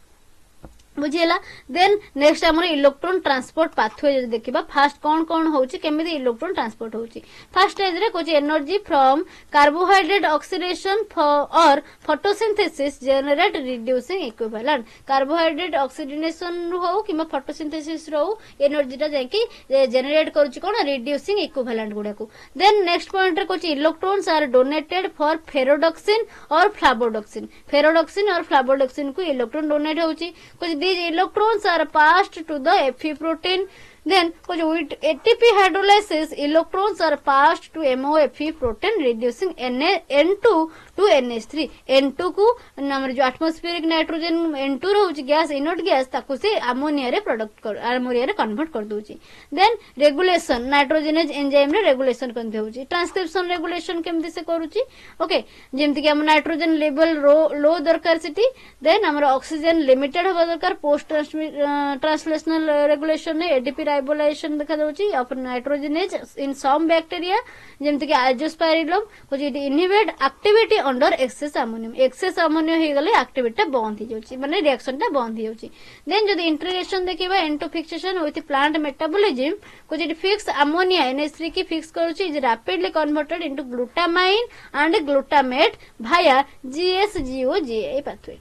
बुझिला। देन नेक्स्ट हमर इलेक्ट्रॉन ट्रांसपोर्ट पाथवे जो देखिबा फास्ट कोन कोन होउची, केमिति इलेक्ट्रॉन ट्रांसपोर्ट होउची। फर्स्ट स्टेज रे कोची एनर्जी फ्रॉम कार्बोहाइड्रेट ऑक्सीडेशन और photosynthesis generate reducing equivalent. Carbohydrate oxidation हो कि फोटोसिंथेसिस रो एनर्जीटा जाकी जनरेट करूची कोन रिड्यूसिंग इक्विवेलेंट गुडा को। देन नेक्स्ट पॉइंट रे कोची electrons are donated for ferredoxin और फ्लावोडॉक्सिन। फेरोडॉक्सिन और फ्लावोडॉक्सिन को इलेक्ट्रॉन डोनेट होउची। कुछ these electrons are passed to the Fe protein. Then with ATP hydrolysis electrons are passed to MOFE protein reducing N2 to NH3। N2 को हमर जो एटमॉस्फेरिक नाइट्रोजन N2 रहउची गैस इनर्ट गैस ताको से अमोनिया रे अमोनिया रे कन्वर्ट कर दोची। देन रेगुलेशन नाइट्रोजेनेज एंजाइम रे रेगुलेशन करते होची। ट्रांसक्रिप्शन रेगुलेशन केमति से करूची। ओके, जेमति कि हम नाइट्रोजन लेवल लो दरकार सिटी। देन हमर ऑक्सीजन लिमिटेड होबा दरकार। पोस्ट ट्रांसलेशनल रेगुलेशन ने एडीपी राइबोलाइजेशन देखा जाउची ऑफ नाइट्रोजेनेज इन सम बैक्टीरिया, जेमति कि एजोस्पाइरिलम कुछ inhibit activity under excess ammonium. Excess ammonium हे गले एक्टिविटी बंद हो जाउची, माने रिएक्शनटा बंद हो जाउची। देन जदी इंटीग्रेशन देखिबा N2 fixation with plant metabolism कुछ फिक्स अमोनिया NH3 की फिक्स करूची is rapidly converted into glutamine and glutamate Bhaya GSGO-GA pathway.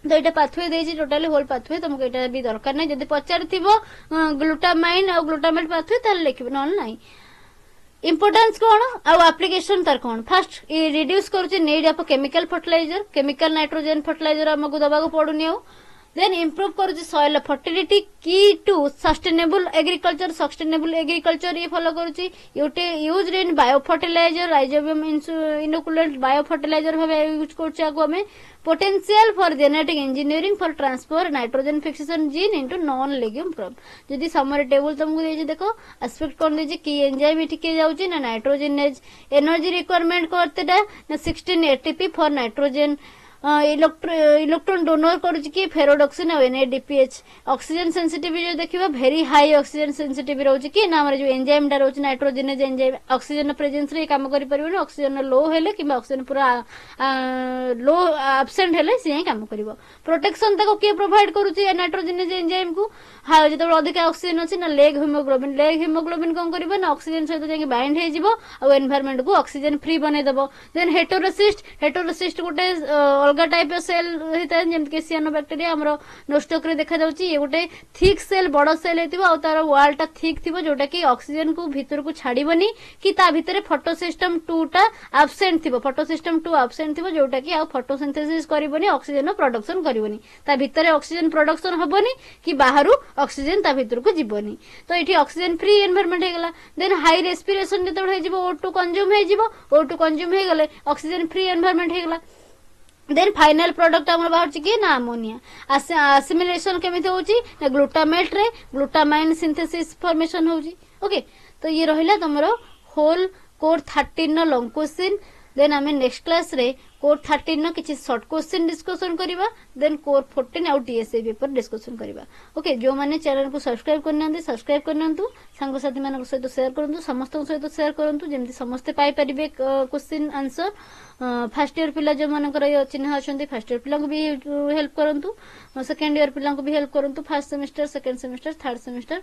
तो ये पाथवे देछि टोटली होल पाथवे, तुमको एटा भी दरकार नै। जदी पचार थिबो ग्लूटामाइन और ग्लूटामेट पाथवे ताले लिखिबो, नल नै। इंपोर्टेंस कोन आ एप्लीकेशन तार कोन। फर्स्ट रिड्यूस करूची need of chemical fertiliser. Chemical nitrogen fertiliser हमको दबाको पडुनी। देन इम्प्रूव करूची soil fertility key to sustainable agriculture ये फॉलो करूची use in bio fertiliser rhizobium inoculant bio fertiliser भाव यूज करूची आको हमें potential for genetic engineering for transfer nitrogen fixation gene into non legume crop जदि समरी टेबल तुमको देछि देखो एस्पेक्ट कोन देछि की एंजाइम इठके जाउची ना नाइट्रोजनेज एनर्जी रिक्वायरमेंट करतेटा ना 16 ATP for nitrogen electron donor करूची कि फेरोडॉक्सिन और एनएडीपीएच ऑक्सीजन सेंसिटिविटी जो देखिबा वेरी हाई ऑक्सीजन सेंसिटिविटी रहउची कि ना हमर जो एंजाइम डा रहउची नाइट्रोजनेज एंजाइम ऑक्सीजन प्रेजेंस रे काम करि परिबो ऑक्सीजन लो हेले कि ऑक्सीजन पूरा लो एब्सेंट हेले से काम करिवो प्रोटेक्शन तको के प्रोवाइड करूची नाइट्रोजनेज एंजाइम को हा जतो अधिक ऑक्सीजन अछि ना लेग हीमोग्लोबिन कोन करिवो ना ऑक्सीजन सहित जाके बाइंड हे जिवो और एनवायरनमेंट को ऑक्सीजन फ्री बने देबो देन हेटेरोसिस्ट गोटे अलग टाइप सेल होता है जेमति कि सियानोबैक्टीरिया हमरो नोस्टोक रे देखा जाउची ये गोटे थिक सेल बड़ सेल हेतिबो आ तार वाल टा थिक थिबो जोटा कि ऑक्सीजन को भीतर को छाड़ीबनी कि ता भीतर फोटोसिस्टम 2 टा एब्सेंट थिबो फोटोसिस्टम 2 एब्सेंट थिबो जोटा कि आ फोटोसिंथेसिस करिवनी ऑक्सीजन प्रोडक्शन करिवनी ता भीतर ऑक्सीजन प्रोडक्शन हबनी कि बाहरु ऑक्सीजन ता भीतर को जीवनी तो एठी ऑक्सीजन फ्री एनवायरनमेंट हे गला देन हाई रेस्पिरेशन जते हे जिवो O2 कंज्यूम हे जिवो O2 कंज्यूम हे गले ऑक्सीजन फ्री एनवायरनमेंट हे गला देन फाइनल प्रोडक्ट हमर बाहर कि ना अमोनिया असिमिलेशन केमिति होची ना ग्लूटामेट रे ग्लूटामाइन सिंथेसिस फॉर्मेशन होची ओके तो ये रहिला तमरो होल कोर 13 नो लॉन्ग क्वेश्चन देन हमें नेक्स्ट क्लास रे कोर 13 नो किछि शॉर्ट क्वेश्चन डिस्कशन करिबा देन कोर 14 आउट टीएसए पेपर डिस्कशन करिबा ओके जो माने चैनल को सब्सक्राइब करनांते सब्सक्राइब करनंतु संग साथी मानक सहित शेयर करंतु समस्त सहित शेयर करंतु जेमति समस्त पाई परिबे क्वेश्चन आंसर फर्स्ट ईयर पिला जो मानकर चिन्ह अछंती फर्स्ट ईयर पिला को भी हेल्प करंतु सेकंड ईयर पिला को भी हेल्प करंतु first semester second semester third semester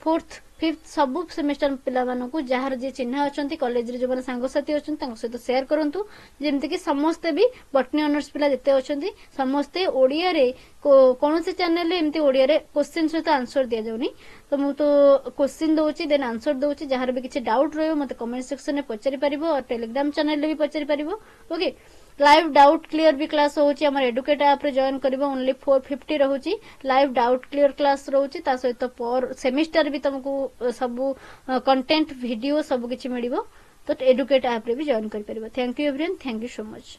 fourth fifth सब सेमेस्टर पिला मानक जहार जे चिन्ह अछंती कॉलेज रे जो माने संग साथी अछंती तांको सहित शेयर करंतु जेमति कि समस्त भी बटनी ऑनर्स पिला जते अछंती समस्त ओडिया रे कोन से चैनल रे एमती ओडिया रे क्वेश्चन सहित आंसर दिया जाउनी तो मु तो क्वेश्चन दोची देन आंसर दोची जहार भी किछि डाउट रहयो मते कमेंट सेक्शन में पचारि परिबो और टेलीग्राम चैनल रे भी पचारि परिबो ओके लाइव डाउट क्लियर भी क्लास होची हमर एडुकेट ऐप रे जॉइन करबो ओनली 450 रहउची लाइव डाउट क्लियर क्लास रहउची ता सहित पर सेमेस्टर भी तुमको सब कंटेंट वीडियो सब किछि मिलिबो तो एडुकेट ऐप रे भी जॉइन कर परिबो thank you everyone thank you so much.